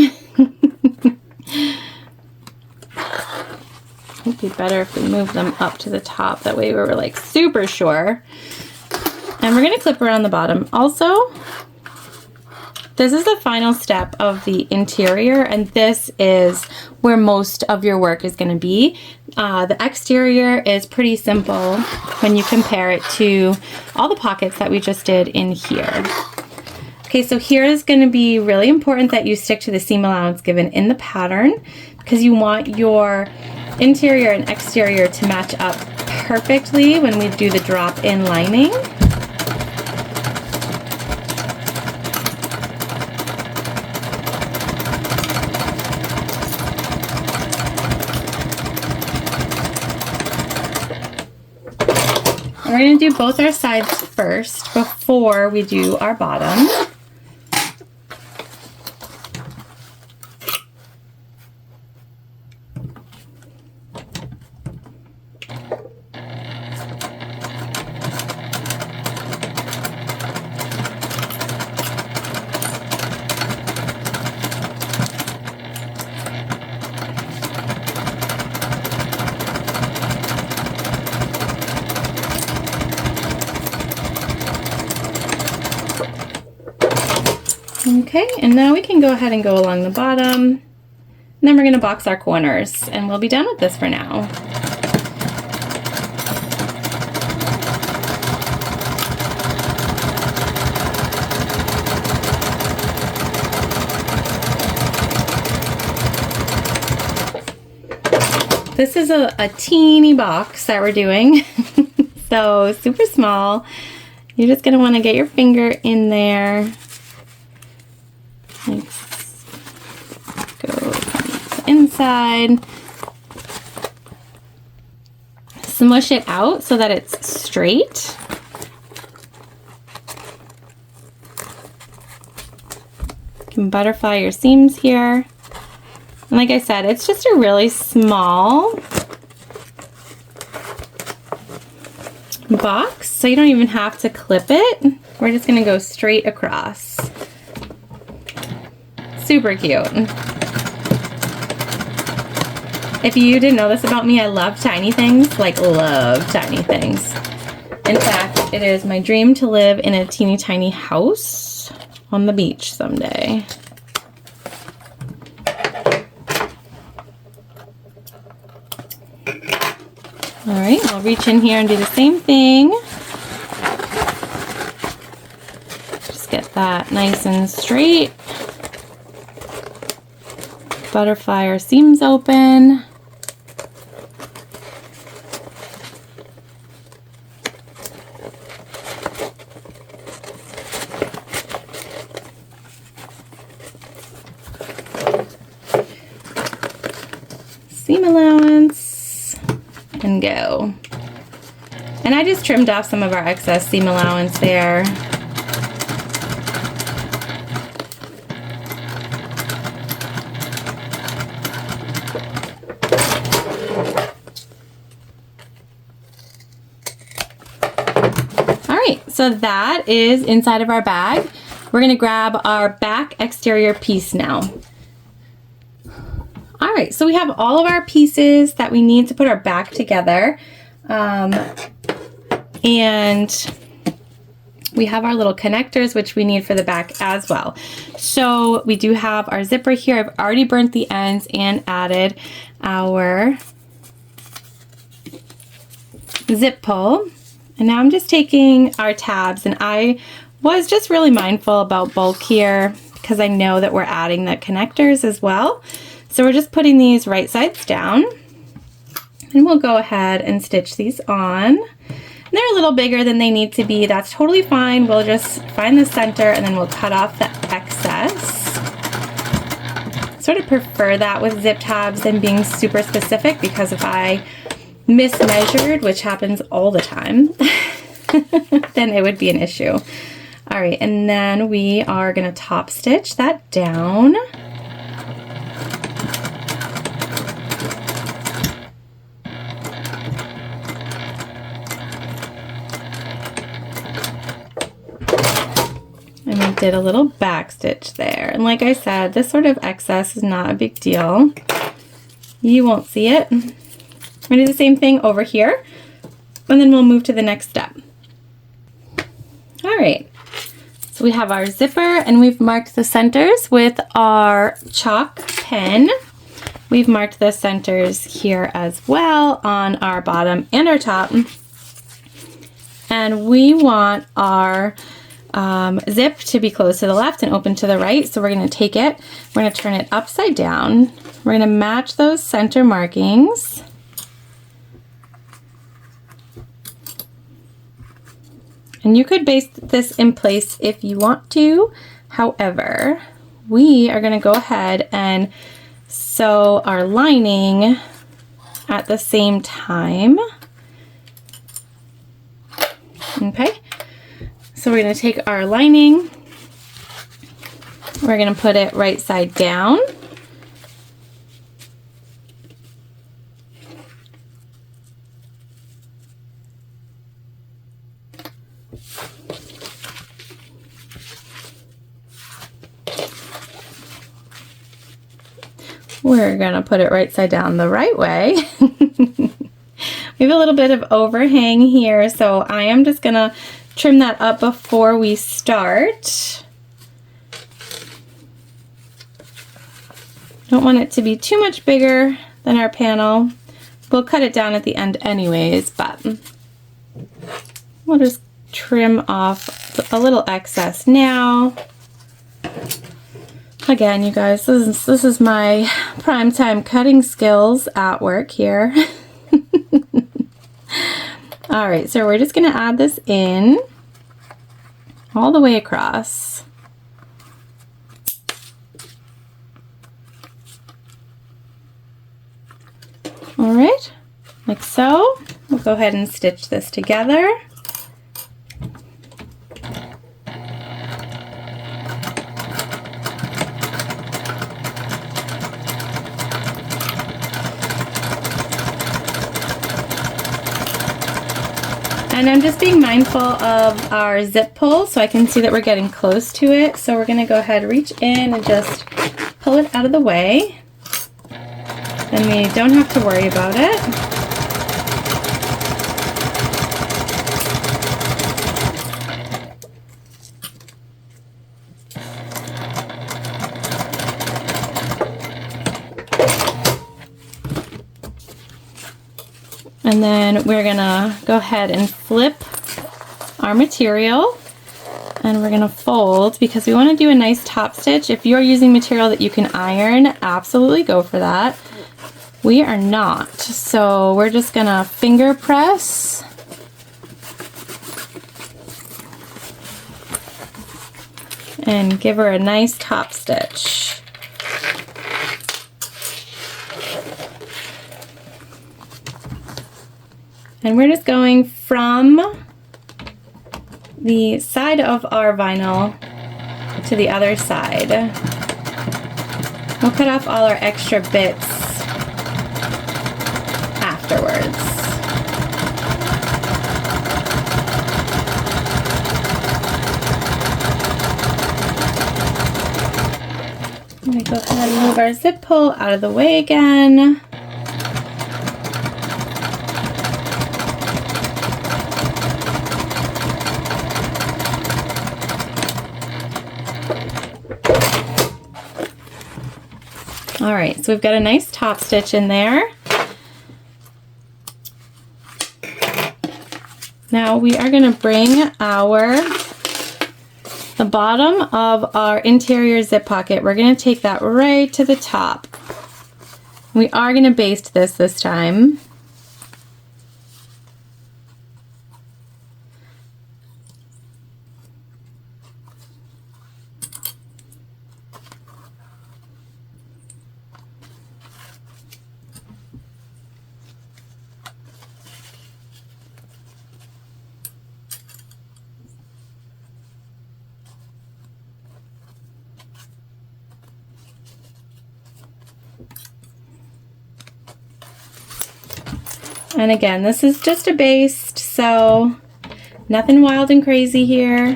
A: It'd be better if we move them up to the top. That way we're like super sure. And we're gonna clip around the bottom. Also, this is the final step of the interior, and this is where most of your work is gonna be. The exterior is pretty simple when you compare it to all the pockets that we just did in here. Okay, so here is going to be really important that you stick to the seam allowance given in the pattern, because you want your interior and exterior to match up perfectly when we do the drop-in lining. We're going to do both our sides first before we do our bottom. Okay, and now we can go ahead and go along the bottom, and then we're going to box our corners, and we'll be done with this for now. This is a teeny box that we're doing, so super small. You're just going to want to get your finger in there. Let's go from the inside. Smush it out so that it's straight. You can butterfly your seams here. And like I said, it's just a really small box, so you don't even have to clip it. We're just going to go straight across. Super cute. If you didn't know this about me, I love tiny things, like love tiny things. In fact, it is my dream to live in a teeny tiny house on the beach someday. All right, I'll reach in here and do the same thing. Just get that nice and straight. Butterfly our seams open. Seam allowance and go. And I just trimmed off some of our excess seam allowance there. So that is inside of our bag. We're going to grab our back exterior piece now. All right, so we have all of our pieces that we need to put our back together. And we have our little connectors, which we need for the back as well. So we do have our zipper here. I've already burnt the ends and added our zip pull. And now I'm just taking our tabs, and I was just really mindful about bulk here because I know that we're adding the connectors as well. So we're just putting these right sides down, and we'll go ahead and stitch these on. And they're a little bigger than they need to be. That's totally fine. We'll just find the center and then we'll cut off the excess. Sort of prefer that with zip tabs than being super specific, because if I mismeasured, which happens all the time, then it would be an issue. All right, and then we are gonna top stitch that down. And we did a little back stitch there. And like I said, this sort of excess is not a big deal. You won't see it. I'm gonna do the same thing over here, and then we'll move to the next step. All right, so we have our zipper, and we've marked the centers with our chalk pen. We've marked the centers here as well on our bottom and our top. And we want our zip to be closed to the left and open to the right. So we're going to take it, we're going to turn it upside down. We're going to match those center markings. And you could base this in place if you want to. However, we are going to go ahead and sew our lining at the same time. Okay. So we're going to take our lining, we're going to put it right side down. We're going to put it right side down the right way. We have a little bit of overhang here, so I am just going to trim that up before we start. Don't want it to be too much bigger than our panel. We'll cut it down at the end anyways, but we'll just trim off a little excess now. Again, you guys, this is my primetime cutting skills at work here. All right, so we're just going to add this in all the way across. All right, like so. We'll go ahead and stitch this together. And I'm just being mindful of our zip pull so I can see that we're getting close to it. So we're going to go ahead, reach in and just pull it out of the way. Then we don't have to worry about it. And then we're gonna go ahead and flip our material, and we're gonna fold because we want to do a nice top stitch. If you're using material that you can iron, absolutely go for that. We are not, so we're just gonna finger press and give her a nice top stitch. And we're just going from the side of our vinyl to the other side. We'll cut off all our extra bits afterwards. I'm going to go ahead and move our zip pull out of the way again. All right, so we've got a nice top stitch in there. Now we are going to bring the bottom of our interior zip pocket, we're going to take that right to the top. We are going to baste this time. And again, this is just a baste, so nothing wild and crazy here.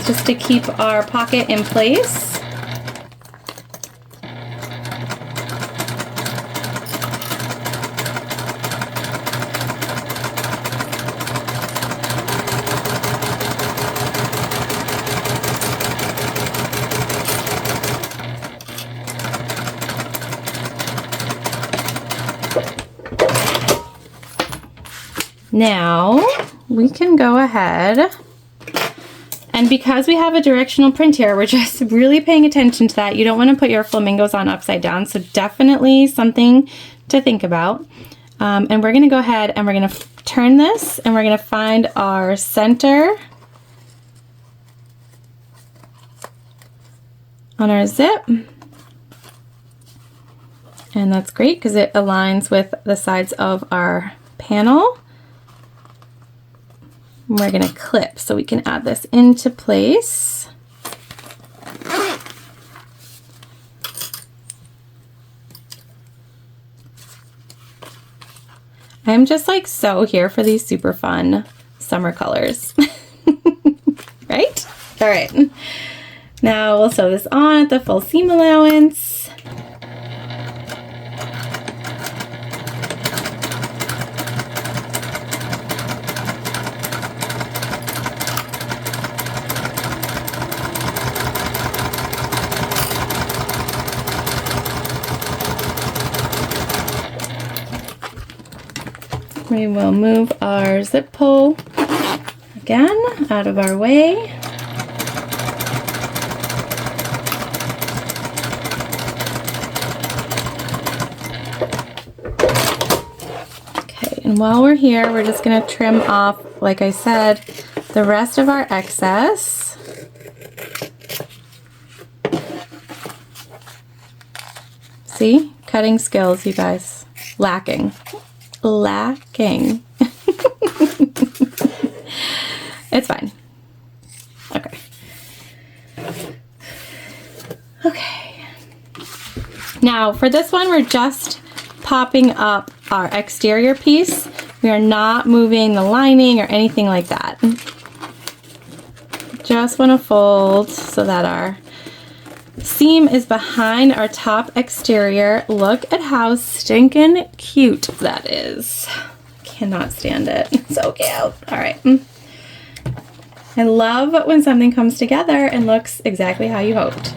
A: Just to keep our pocket in place. Now we can go ahead, and because we have a directional print here, we're just really paying attention to that. You don't want to put your flamingos on upside down, so definitely something to think about. And we're going to go ahead and we're going to turn this, and we're going to find our center on our zip. And that's great because it aligns with the sides of our panel. We're going to clip so we can add this into place. I'm just like so here for these super fun summer colors. Right? All right. Now we'll sew this on at the full seam allowance. We will move our zip pull again out of our way. Okay, and while we're here, we're just going to trim off, like I said, the rest of our excess. See? Cutting skills, you guys. Lacking. It's fine. Okay. Okay. Now for this one, we're just popping up our exterior piece. We are not moving the lining or anything like that. Just want to fold so that our seam is behind our top exterior. Look at how stinking cute that is. Cannot stand it. So cute. All right. I love when something comes together and looks exactly how you hoped.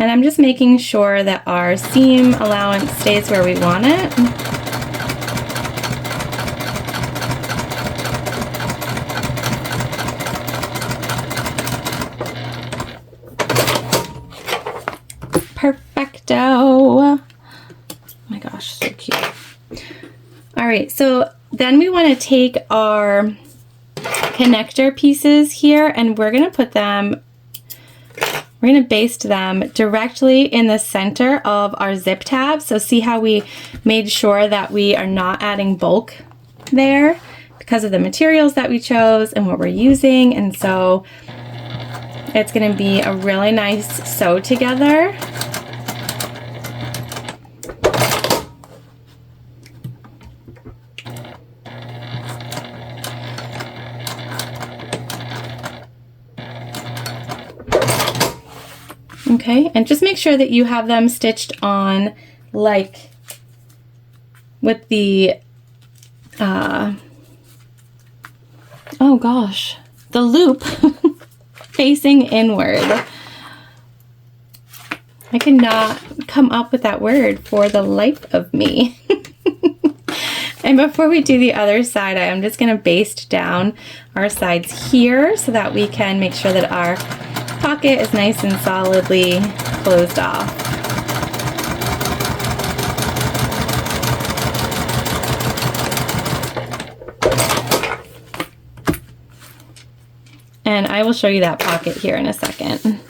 A: And I'm just making sure that our seam allowance stays where we want it. Perfecto. Oh my gosh, so cute. All right, so then we want to take our connector pieces here and we're going to put them, we're going to baste them directly in the center of our zip tab. So see how we made sure that we are not adding bulk there because of the materials that we chose and what we're using. And so it's going to be a really nice sew together. Okay, and just make sure that you have them stitched on like with the, oh gosh, the loop facing inward. I cannot come up with that word for the life of me. And before we do the other side, I'm just going to baste down our sides here so that we can make sure that our pocket is nice and solidly closed off. And I will show you that pocket here in a second.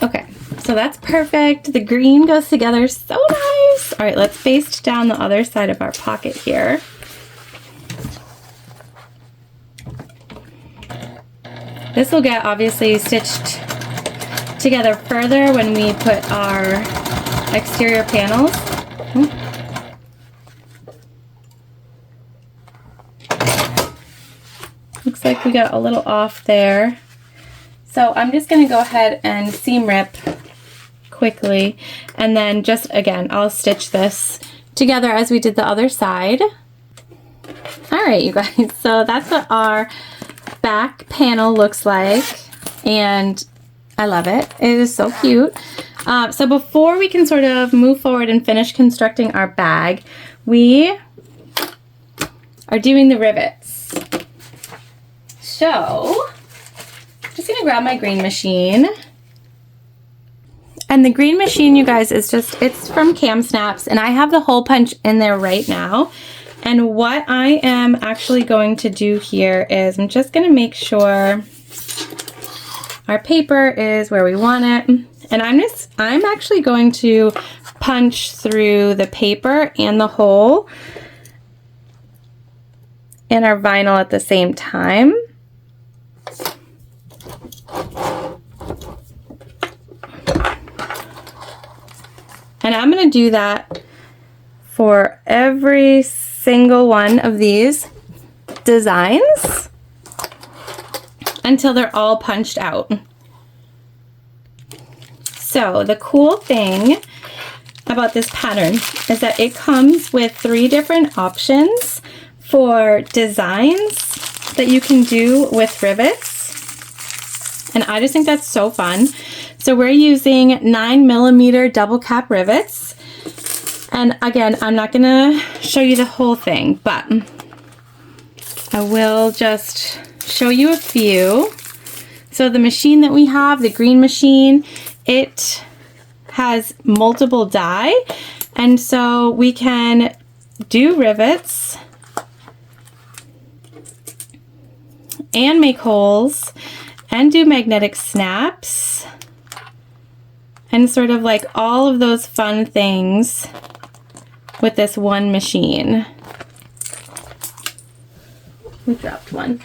A: Okay, so that's perfect. The green goes together so nice. All right, let's baste down the other side of our pocket here. This will get obviously stitched together further when we put our exterior panels. Looks like we got a little off there. So I'm just going to go ahead and seam rip quickly, and then just again I'll stitch this together as we did the other side. All right, you guys, so that's what our back panel looks like, and I love it. It is so cute. So before we can sort of move forward and finish constructing our bag, we are doing the rivets. So I'm just gonna grab my green machine. And the green machine, you guys, is just, it's from Cam Snaps, and I have the hole punch in there right now. And what I am actually going to do here is I'm just gonna make sure our paper is where we want it. And I'm actually going to punch through the paper and the hole in our vinyl at the same time. And I'm going to do that for every single one of these designs until they're all punched out. So the cool thing about this pattern is that it comes with 3 different options for designs that you can do with rivets. And I just think that's so fun. So we're using 9mm double cap rivets. And again, I'm not gonna show you the whole thing, but I will just show you a few. So the machine that we have, the green machine, it has multiple die, and so we can do rivets and make holes and do magnetic snaps and sort of like all of those fun things with this one machine. We dropped one.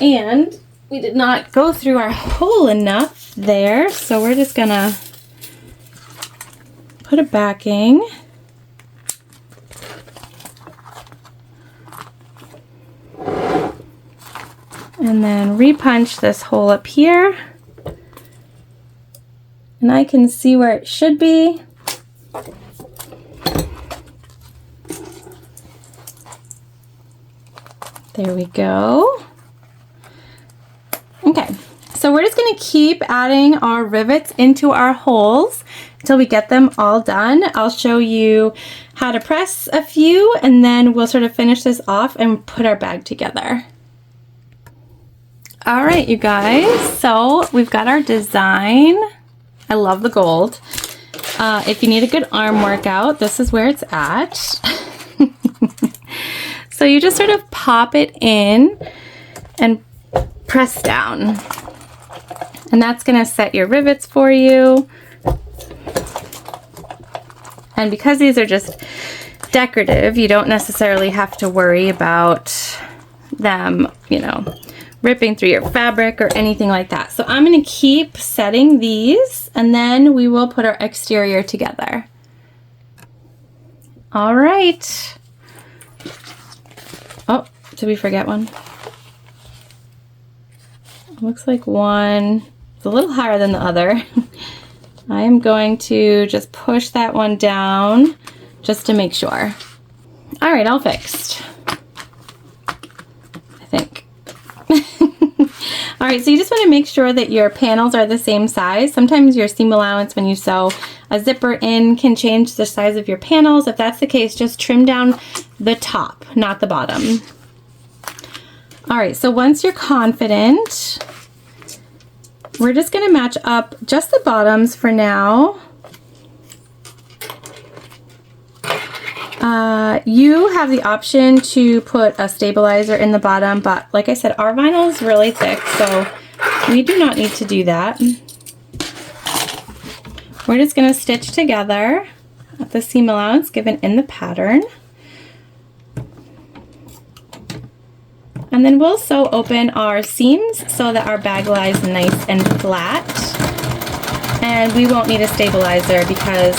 A: And we did not go through our hole enough there, so we're just gonna put a backing. And then repunch this hole up here. And I can see where it should be. There we go. Okay, so we're just gonna keep adding our rivets into our holes until we get them all done. I'll show you how to press a few, and then we'll sort of finish this off and put our bag together. All right, you guys, so we've got our design. I love the gold. If you need a good arm workout, this is where it's at. So you just sort of pop it in and press down. And that's going to set your rivets for you. And because these are just decorative, you don't necessarily have to worry about them, you know, ripping through your fabric or anything like that. So I'm going to keep setting these, and then we will put our exterior together. All right. Oh, did we forget one? Looks like one is a little higher than the other. I am going to just push that one down just to make sure. All right, all fixed, I think. All right, so you just want to make sure that your panels are the same size. Sometimes your seam allowance when you sew a zipper in can change the size of your panels. If that's the case, just trim down the top, not the bottom. All right, so once you're confident, we're just going to match up just the bottoms for now. You have the option to put a stabilizer in the bottom, but like I said, our vinyl is really thick, so we do not need to do that. We're just going to stitch together at the seam allowance given in the pattern. And then we'll sew open our seams so that our bag lies nice and flat. And we won't need a stabilizer because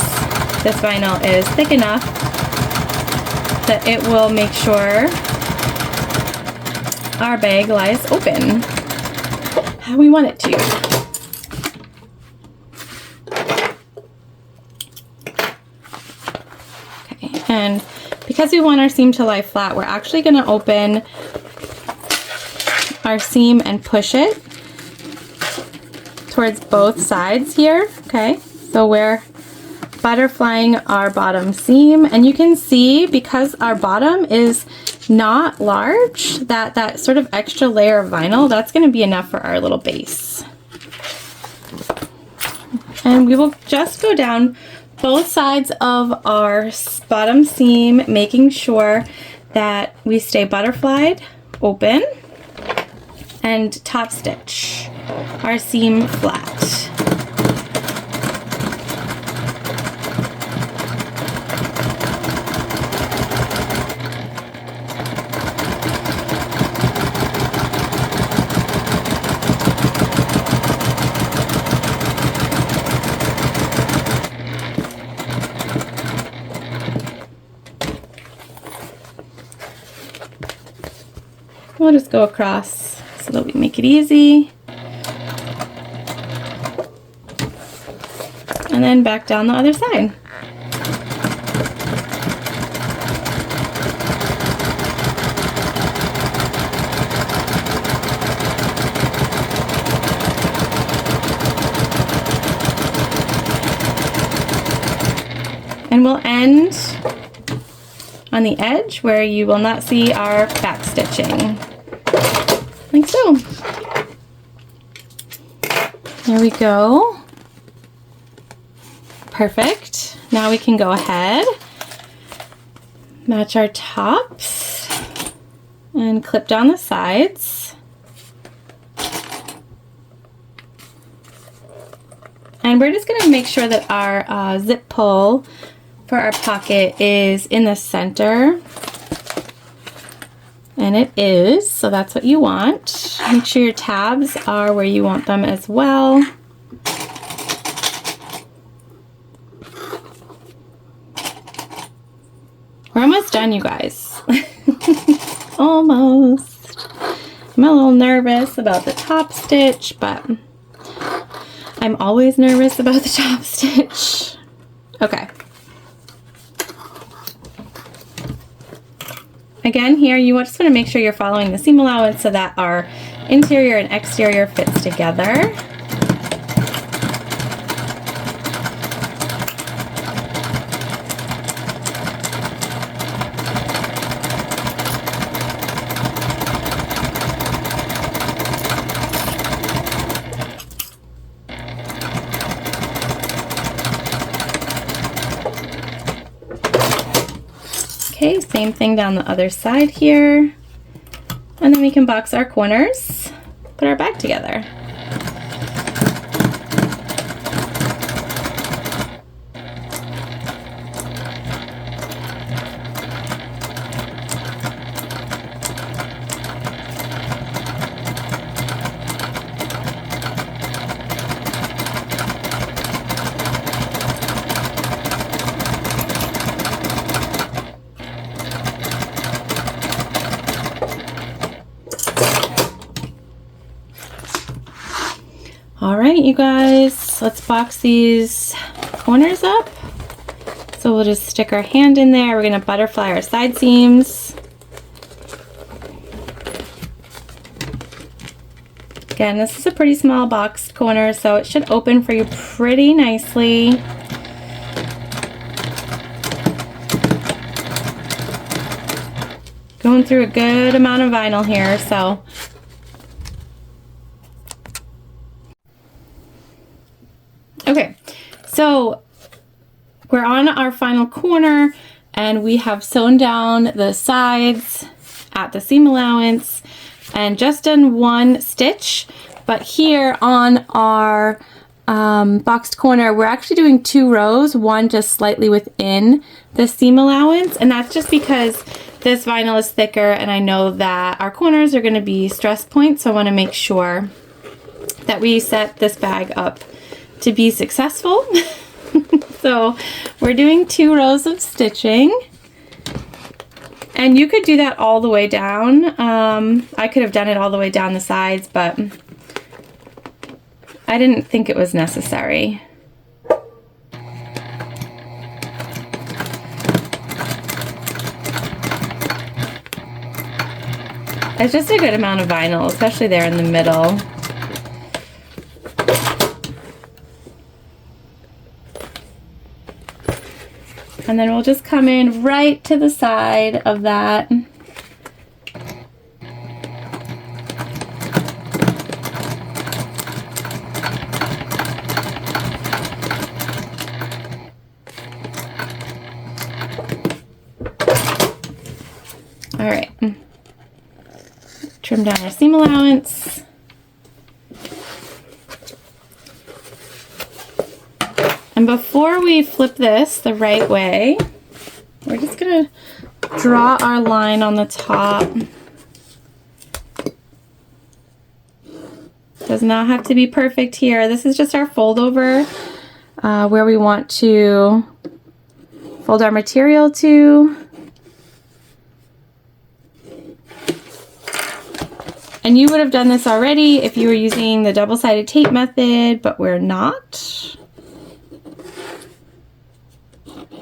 A: this vinyl is thick enough that it will make sure our bag lies open how we want it to. Okay, and because we want our seam to lie flat, we're actually going to open our seam and push it towards both sides here. Okay, so we're butterflying our bottom seam, and you can see because our bottom is not large, that sort of extra layer of vinyl, that's going to be enough for our little base. And we will just go down both sides of our bottom seam, making sure that we stay butterflied open and top stitch our seam flat. We'll just go across so that we make it easy. And then back down the other side. And we'll end on the edge where you will not see our back stitching. Like so. There we go. Perfect. Now we can go ahead, match our tops, and clip down the sides. And we're just going to make sure that our zip pull for our pocket is in the center. And it is, so that's what you want. Make sure your tabs are where you want them as well. We're almost done, you guys. Almost. I'm a little nervous about the top stitch, but I'm always nervous about the top stitch. Okay. Again, here you just want to make sure you're following the seam allowance so that our interior and exterior fits together. Okay, same thing down the other side here. And then we can box our corners, put our bag together. All right, you guys, let's box these corners up. So we'll just stick our hand in there. We're gonna butterfly our side seams. Again, this is a pretty small boxed corner, so it should open for you pretty nicely. Going through a good amount of vinyl here, so. Okay, so we're on our final corner and we have sewn down the sides at the seam allowance and just done one stitch, but here on our boxed corner we're actually doing 2 rows, one just slightly within the seam allowance, and that's just because this vinyl is thicker and I know that our corners are going to be stress points, so I want to make sure that we set this bag up to be successful. So we're doing 2 rows of stitching, and you could do that all the way down. I could have done it all the way down the sides, but I didn't think it was necessary. It's just a good amount of vinyl, especially there in the middle. And then we'll just come in right to the side of that. All right. Trim down our seam allowance. And before we flip this the right way, we're just gonna draw our line on the top. Does not have to be perfect here. This is just our fold over where we want to fold our material to. And you would have done this already if you were using the double-sided tape method, but we're not.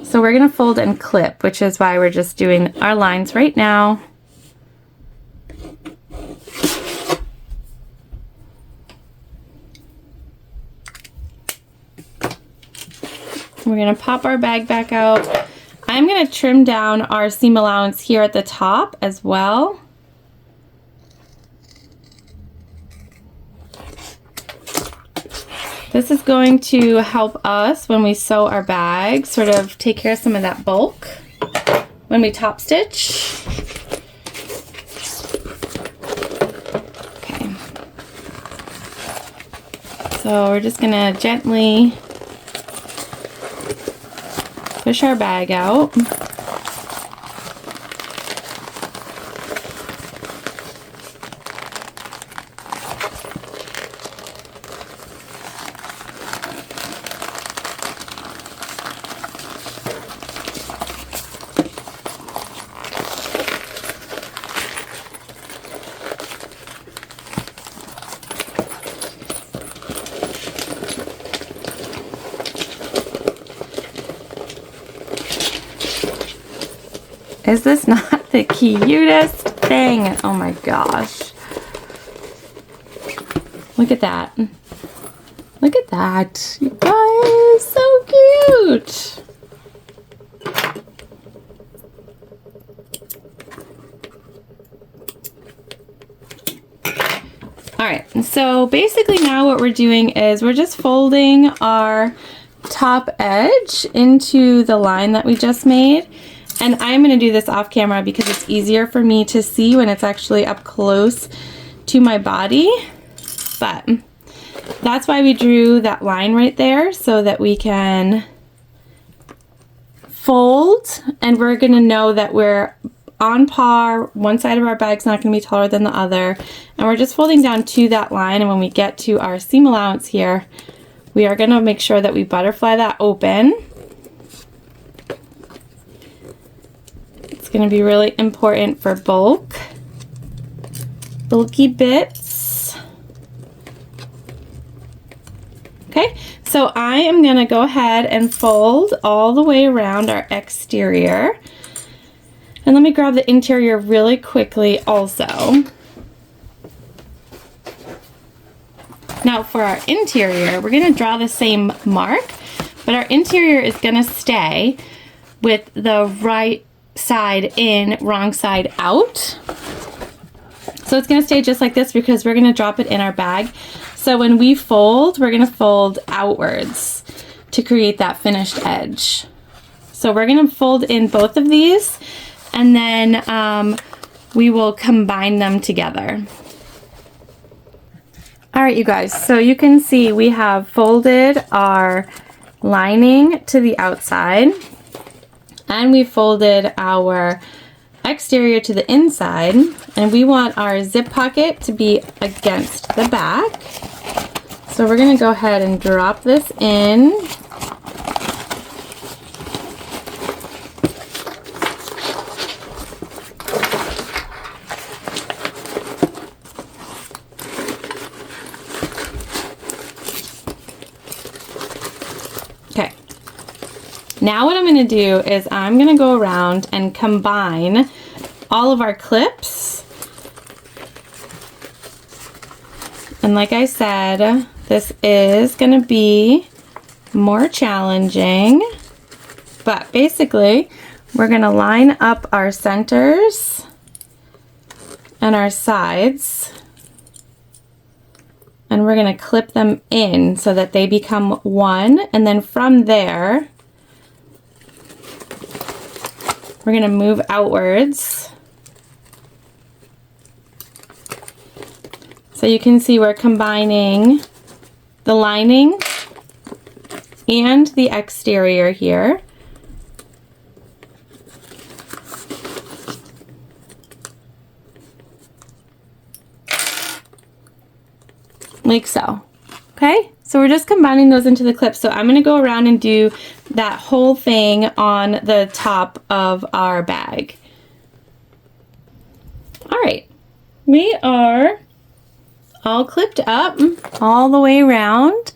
A: So we're going to fold and clip, which is why we're just doing our lines right now. We're going to pop our bag back out. I'm going to trim down our seam allowance here at the top as well. This is going to help us when we sew our bag, sort of take care of some of that bulk when we top stitch. Okay. So we're just gonna gently push our bag out. Is this not the cutest thing? Oh my gosh. Look at that. Look at that. You guys, so cute. All right, so basically now what we're doing is we're just folding our top edge into the line that we just made. And I'm going to do this off camera because it's easier for me to see when it's actually up close to my body. But that's why we drew that line right there, so that we can fold, and we're going to know that we're on par. One side of our bag's not going to be taller than the other, and we're just folding down to that line. And when we get to our seam allowance here, we are going to make sure that we butterfly that open. It's going to be really important for bulky bits. Okay, so I am going to go ahead and fold all the way around our exterior. And let me grab the interior really quickly also. Now for our interior, we're going to draw the same mark, but our interior is going to stay with the right side in, wrong side out. So it's going to stay just like this because we're going to drop it in our bag. So when we fold, we're going to fold outwards to create that finished edge. So we're going to fold in both of these, and then we will combine them together. All right, you guys, so you can see we have folded our lining to the outside, and we folded our exterior to the inside, and we want our zip pocket to be against the back. So we're going to go ahead and drop this in. Okay. Now what I'm going to do is I'm going to go around and combine all of our clips. And like I said, this is going to be more challenging, but basically we're going to line up our centers and our sides, and we're going to clip them in so that they become one, and then from there we're going to move outwards. So you can see we're combining the lining and the exterior here. Like so. Okay, so we're just combining those into the clips. So I'm going to go around and do that whole thing on the top of our bag. All right, we are all clipped up all the way around,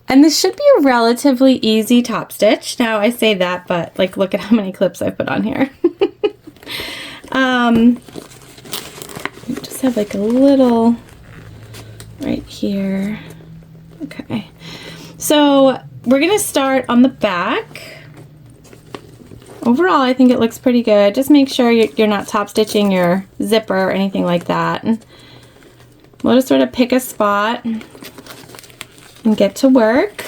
A: and this should be a relatively easy top stitch. Now I say that, but like, look at how many clips I've put on here. Just have like a little right here. Okay, so we're gonna start on the back. Overall, I think it looks pretty good. Just make sure you're not top stitching your zipper or anything like that. We'll just sort of pick a spot and get to work.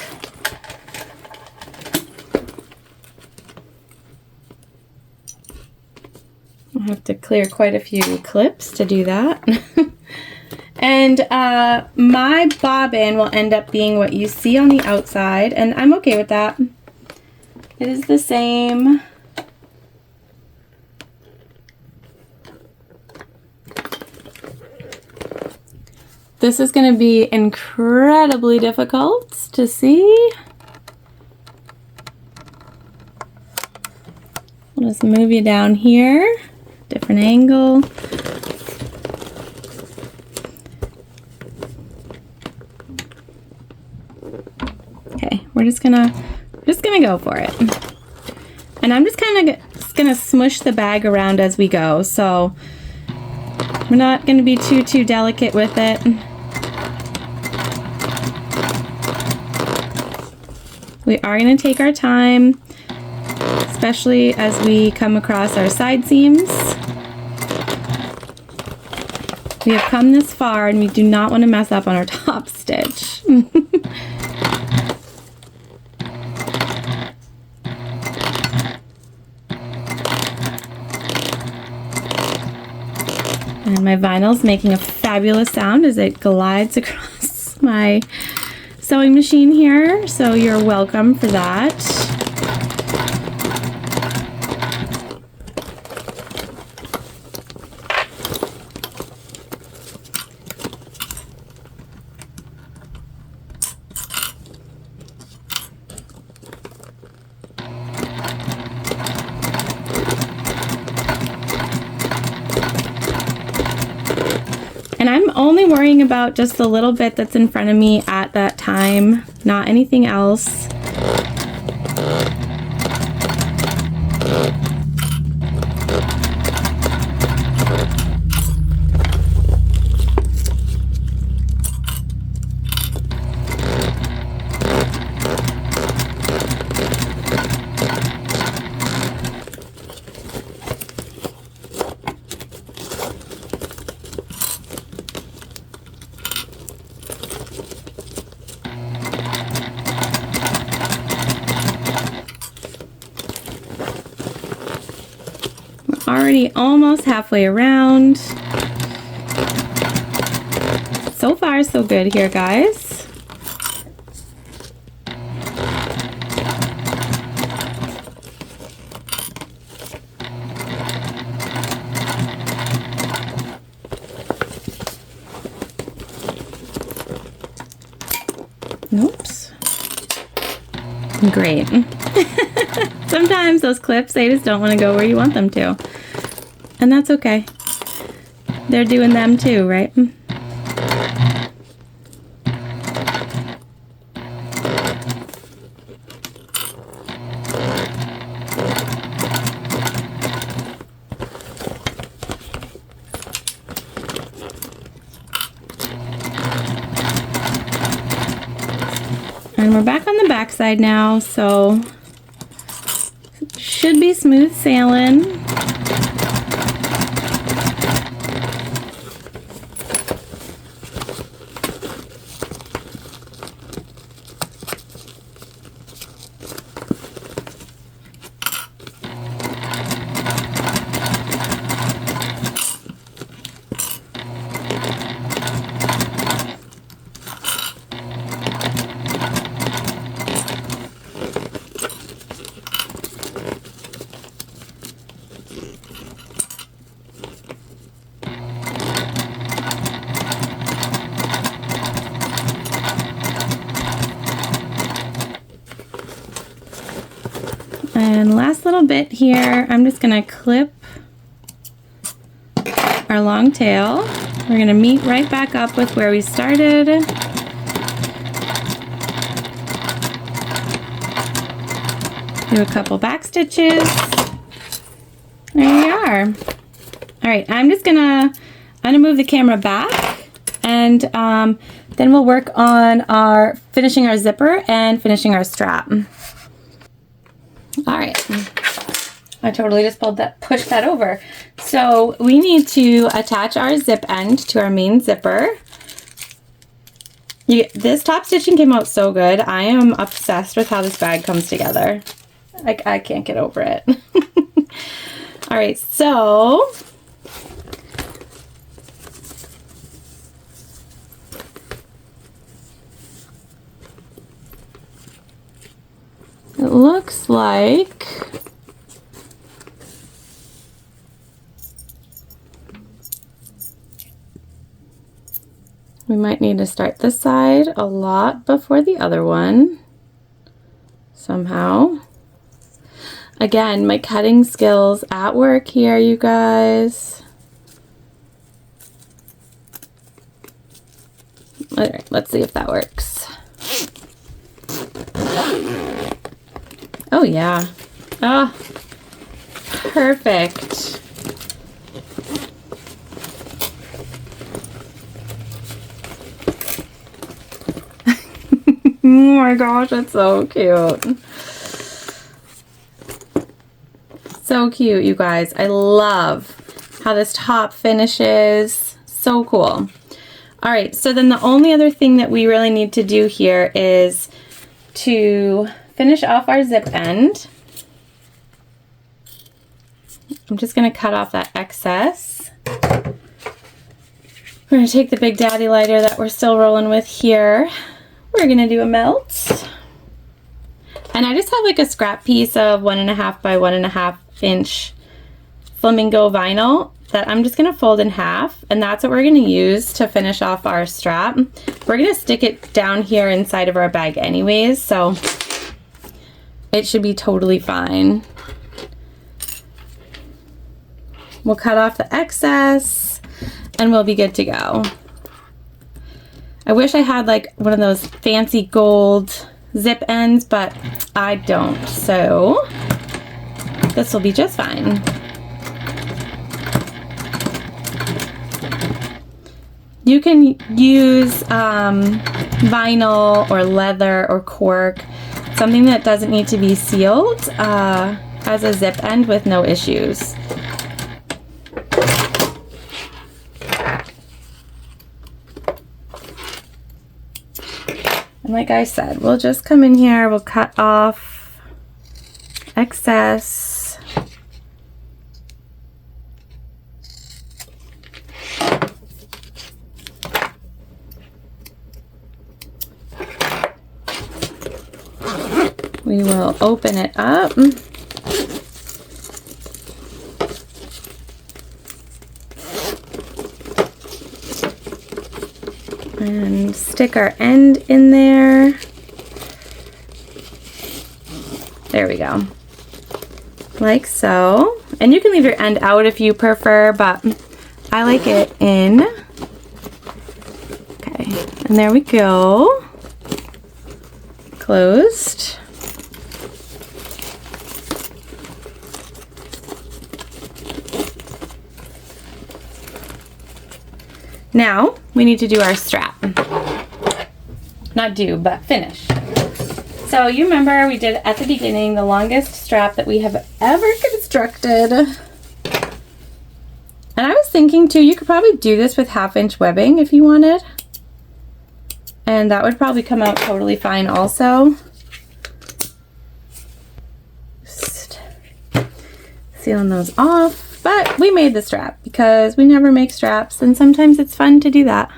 A: I'll have to clear quite a few clips to do that. And my bobbin will end up being what you see on the outside, and I'm okay with that. It is the same. This is going to be incredibly difficult to see. I'll just move you down here, different angle. Okay, we're just gonna go for it. And I'm just kind of gonna smush the bag around as we go, so we're not gonna be too delicate with it. We are gonna take our time, especially as we come across our side seams. We have come this far and we do not want to mess up on our top stitch. And my vinyl's making a fabulous sound as it glides across my sewing machine here, so you're welcome for that. And I'm only worrying about just the little bit that's in front of me at that time, not anything else. Already almost halfway around. So far, so good here, guys. Oops. Great. Sometimes those clips, they just don't want to go where you want them to. And that's okay. They're doing them too, right? And we're back on the back side now, so should be smooth sailing. And last little bit here, I'm just gonna clip our long tail. We're gonna meet right back up with where we started. Do a couple back stitches. There we are. All right, I'm gonna move the camera back, and then we'll work on finishing our zipper and finishing our strap. All right, I totally just pushed that over. So we need to attach our zip end to our main zipper. This top stitching came out so good. I am obsessed with how this bag comes together. I can't get over it. All right, so it looks like we might need to start this side a lot before the other one somehow. Again, my cutting skills at work here, you guys. All right, let's see if that works. Oh yeah. Oh, perfect. Oh my gosh, that's so cute. So cute, you guys. I love how this top finishes. So cool. All right, so then the only other thing that we really need to do here is to finish off our zip end. I'm just going to cut off that excess. We're going to take the Big Daddy lighter that we're still rolling with here. We're going to do a melt. And I just have like a scrap piece of 1.5 by 1.5 inch flamingo vinyl that I'm just going to fold in half, and that's what we're going to use to finish off our strap. We're going to stick it down here inside of our bag anyways, so it should be totally fine. We'll cut off the excess and we'll be good to go. I wish I had like one of those fancy gold zip ends, but I don't, so this will be just fine. You can use vinyl or leather or cork, something that doesn't need to be sealed as a zip end with no issues. And like I said, we'll just come in here, we'll cut off excess. We will open it up. And stick our end in there. There we go. Like so. And you can leave your end out if you prefer, but I like it in. Okay, and there we go. Closed. Now we need to do our strap. Not do, but finish. So you remember we did at the beginning the longest strap that we have ever constructed. And I was thinking too, you could probably do this with 1/2 inch webbing if you wanted. And that would probably come out totally fine also. Just sealing those off. But we made the strap because we never make straps, and sometimes it's fun to do that.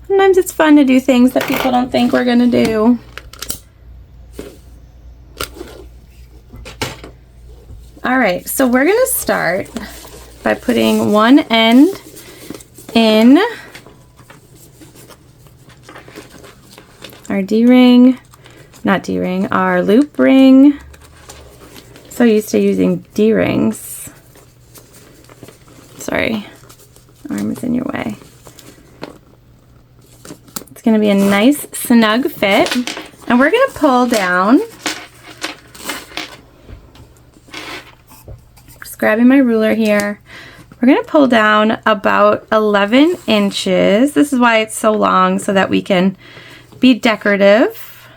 A: Sometimes it's fun to do things that people don't think we're gonna do. All right, so we're gonna start by putting one end in our D-ring, not D-ring, our loop ring. So used to using D-rings. Sorry, arm is in your way. It's gonna be a nice snug fit, and we're gonna pull down. Just grabbing my ruler here. We're gonna pull down about 11 inches. This is why it's so long, so that we can be decorative.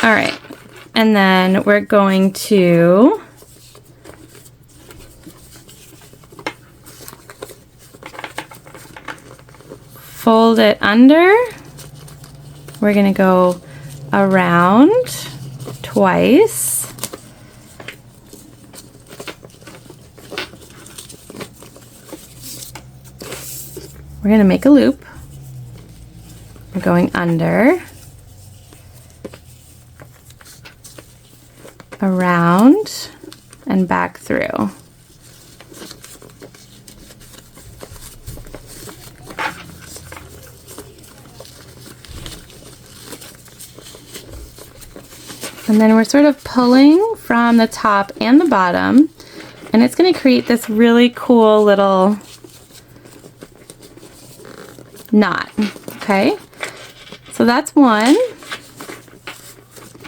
A: All right. And then we're going to fold it under. We're going to go around twice. We're going to make a loop. We're going under. Around and back through. And then we're sort of pulling from the top and the bottom, and it's going to create this really cool little knot. Okay, so that's one.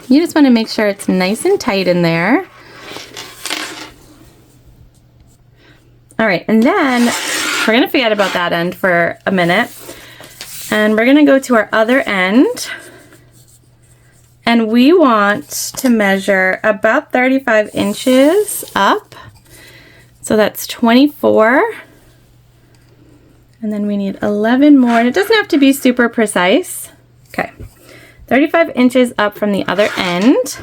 A: You just want to make sure it's nice and tight in there. All right, and then we're going to forget about that end for a minute. And we're going to go to our other end. And we want to measure about 35 inches up. So that's 24. And then we need 11 more. And it doesn't have to be super precise. Okay. 35 inches up from the other end.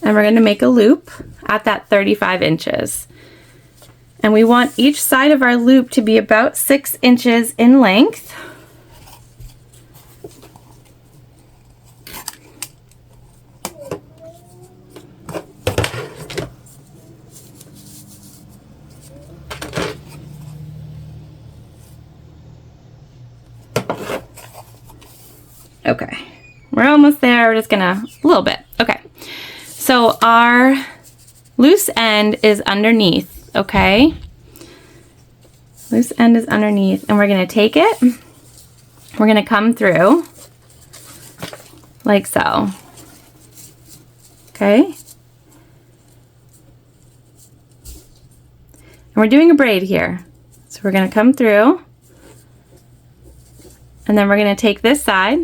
A: and we're going to make a loop at that 35 inches. And we want each side of our loop to be about 6 inches in length. Okay, we're almost there. We're just gonna, a little bit. Okay, so our loose end is underneath, okay? Loose end is underneath, and we're gonna take it, we're gonna come through like so, okay? And we're doing a braid here. So we're gonna come through, and then we're gonna take this side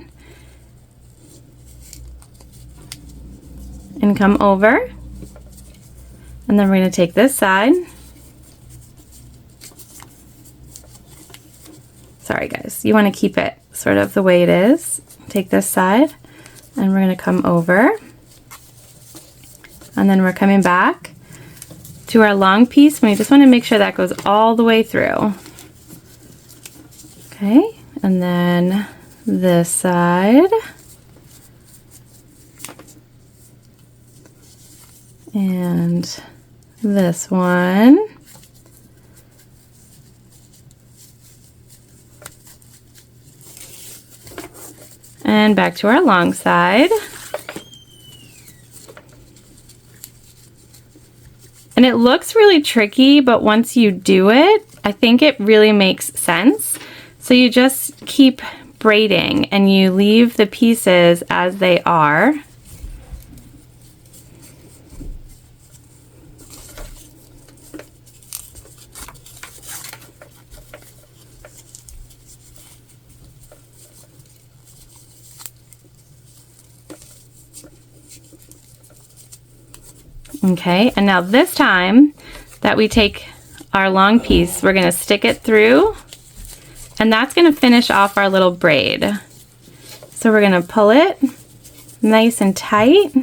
A: and come over, and then we're going to take this side. Sorry guys, you want to keep it sort of the way it is. Take this side, and we're going to come over, and then we're coming back to our long piece, and we just want to make sure that goes all the way through. Okay, and then this side. And this one. And back to our long side. And it looks really tricky, but once you do it, I think it really makes sense. So you just keep braiding and you leave the pieces as they are. Okay, and now this time that we take our long piece, we're going to stick it through, and that's going to finish off our little braid. So we're going to pull it nice and tight.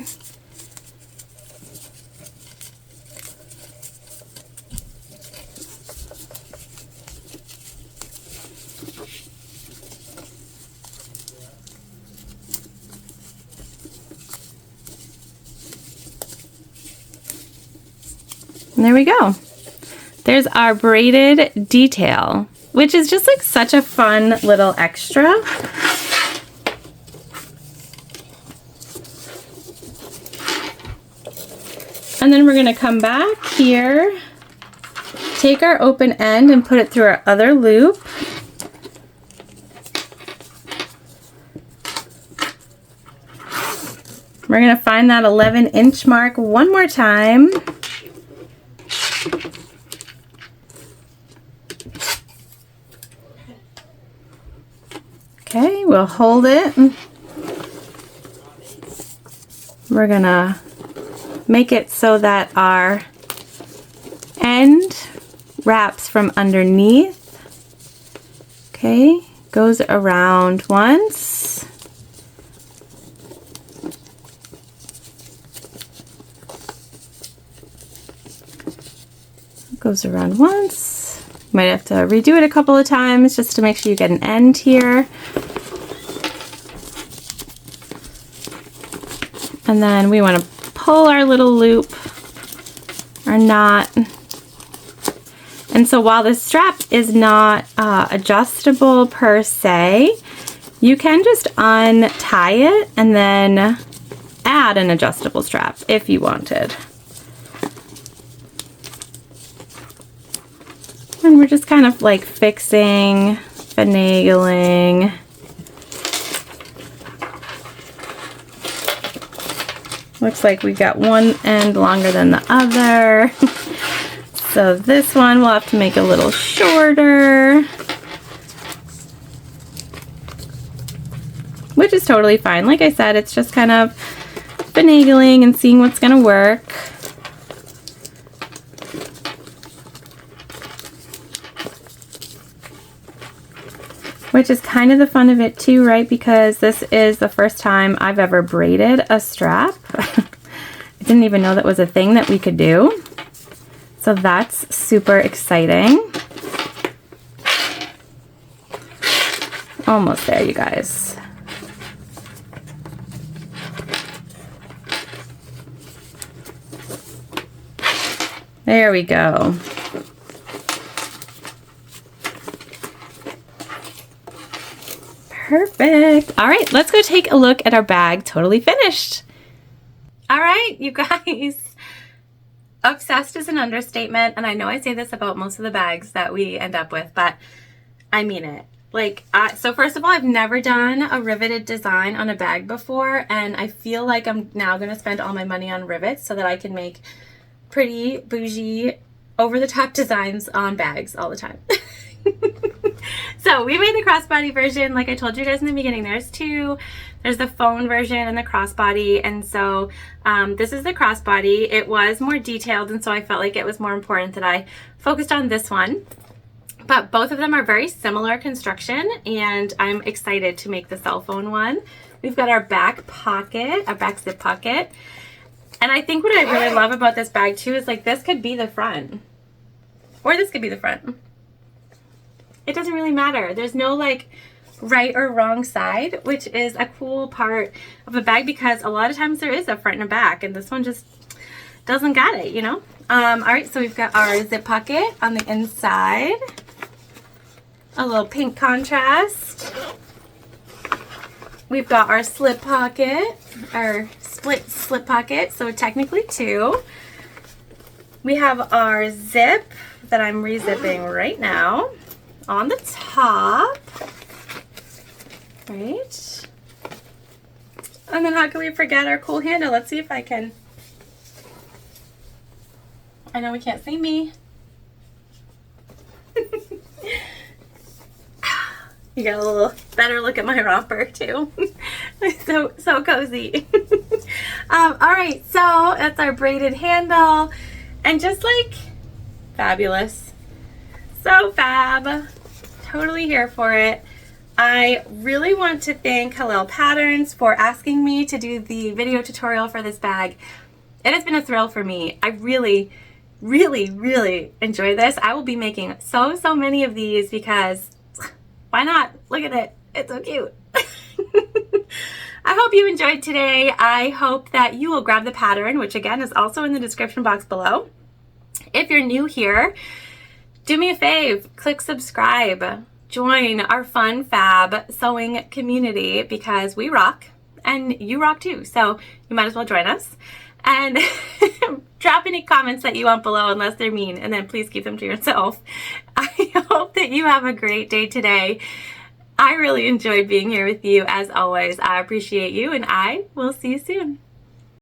A: And there we go. There's our braided detail, which is just like such a fun little extra. And then we're going to come back here, take our open end and put it through our other loop. We're going to find that 11-inch mark one more time. Okay, we'll hold it. We're gonna make it so that our end wraps from underneath. Okay, goes around once. Goes around once. Might have to redo it a couple of times just to make sure you get an end here. And then we want to pull our little loop, our knot. And so while the strap is not adjustable per se, you can just untie it and then add an adjustable strap if you wanted. And we're just kind of like fixing, finagling. Looks like we got one end longer than the other. So this one we'll have to make a little shorter, which is totally fine. Like I said, it's just kind of finagling and seeing what's gonna work. Which is kind of the fun of it too, right? Because this is the first time I've ever braided a strap. I didn't even know that was a thing that we could do. So that's super exciting. Almost there, you guys. There we go. Perfect. All right, let's go take a look at our bag totally finished. All right, you guys. Obsessed is an understatement, and I know I say this about most of the bags that we end up with, but I mean it. Like, so first of all, I've never done a riveted design on a bag before, and I feel like I'm now going to spend all my money on rivets so that I can make pretty, bougie, over-the-top designs on bags all the time. So we made the crossbody version, like I told you guys in the beginning. There's two. There's the phone version and the crossbody, and so this is the crossbody. It was more detailed, and so I felt like it was more important that I focused on this one. But both of them are very similar construction, and I'm excited to make the cell phone one. We've got our back pocket, our back zip pocket. And I think what I really love about this bag too is like this could be the front. Or this could be the front. It doesn't really matter. There's no like right or wrong side, which is a cool part of a bag because a lot of times there is a front and a back, and this one just doesn't got it, you know? All right, so we've got our zip pocket on the inside. A little pink contrast. We've got our slip pocket, our split slip pocket, so technically two. We have our zip that I'm re-zipping right now on the top. Right. And then how can we forget our cool handle? Let's see if I can. I know we can't see me. You got a little better look at my romper too. so cozy. All right, so that's our braided handle, and just like fabulous. So fab. Totally here for it. I really want to thank Hallel Patterns for asking me to do the video tutorial for this bag. It has been a thrill for me. I really enjoy this. I will be making so many of these because why not? Look at it. It's so cute. I hope you enjoyed today. I hope that you will grab the pattern, which again is also in the description box below. If you're new here, do me a fave, click subscribe. Join our fun fab sewing community because we rock and you rock too. So you might as well join us. And drop any comments that you want below unless they're mean, and then please keep them to yourself. I hope that you have a great day today. I really enjoyed being here with you as always. I appreciate you, and I will see you soon.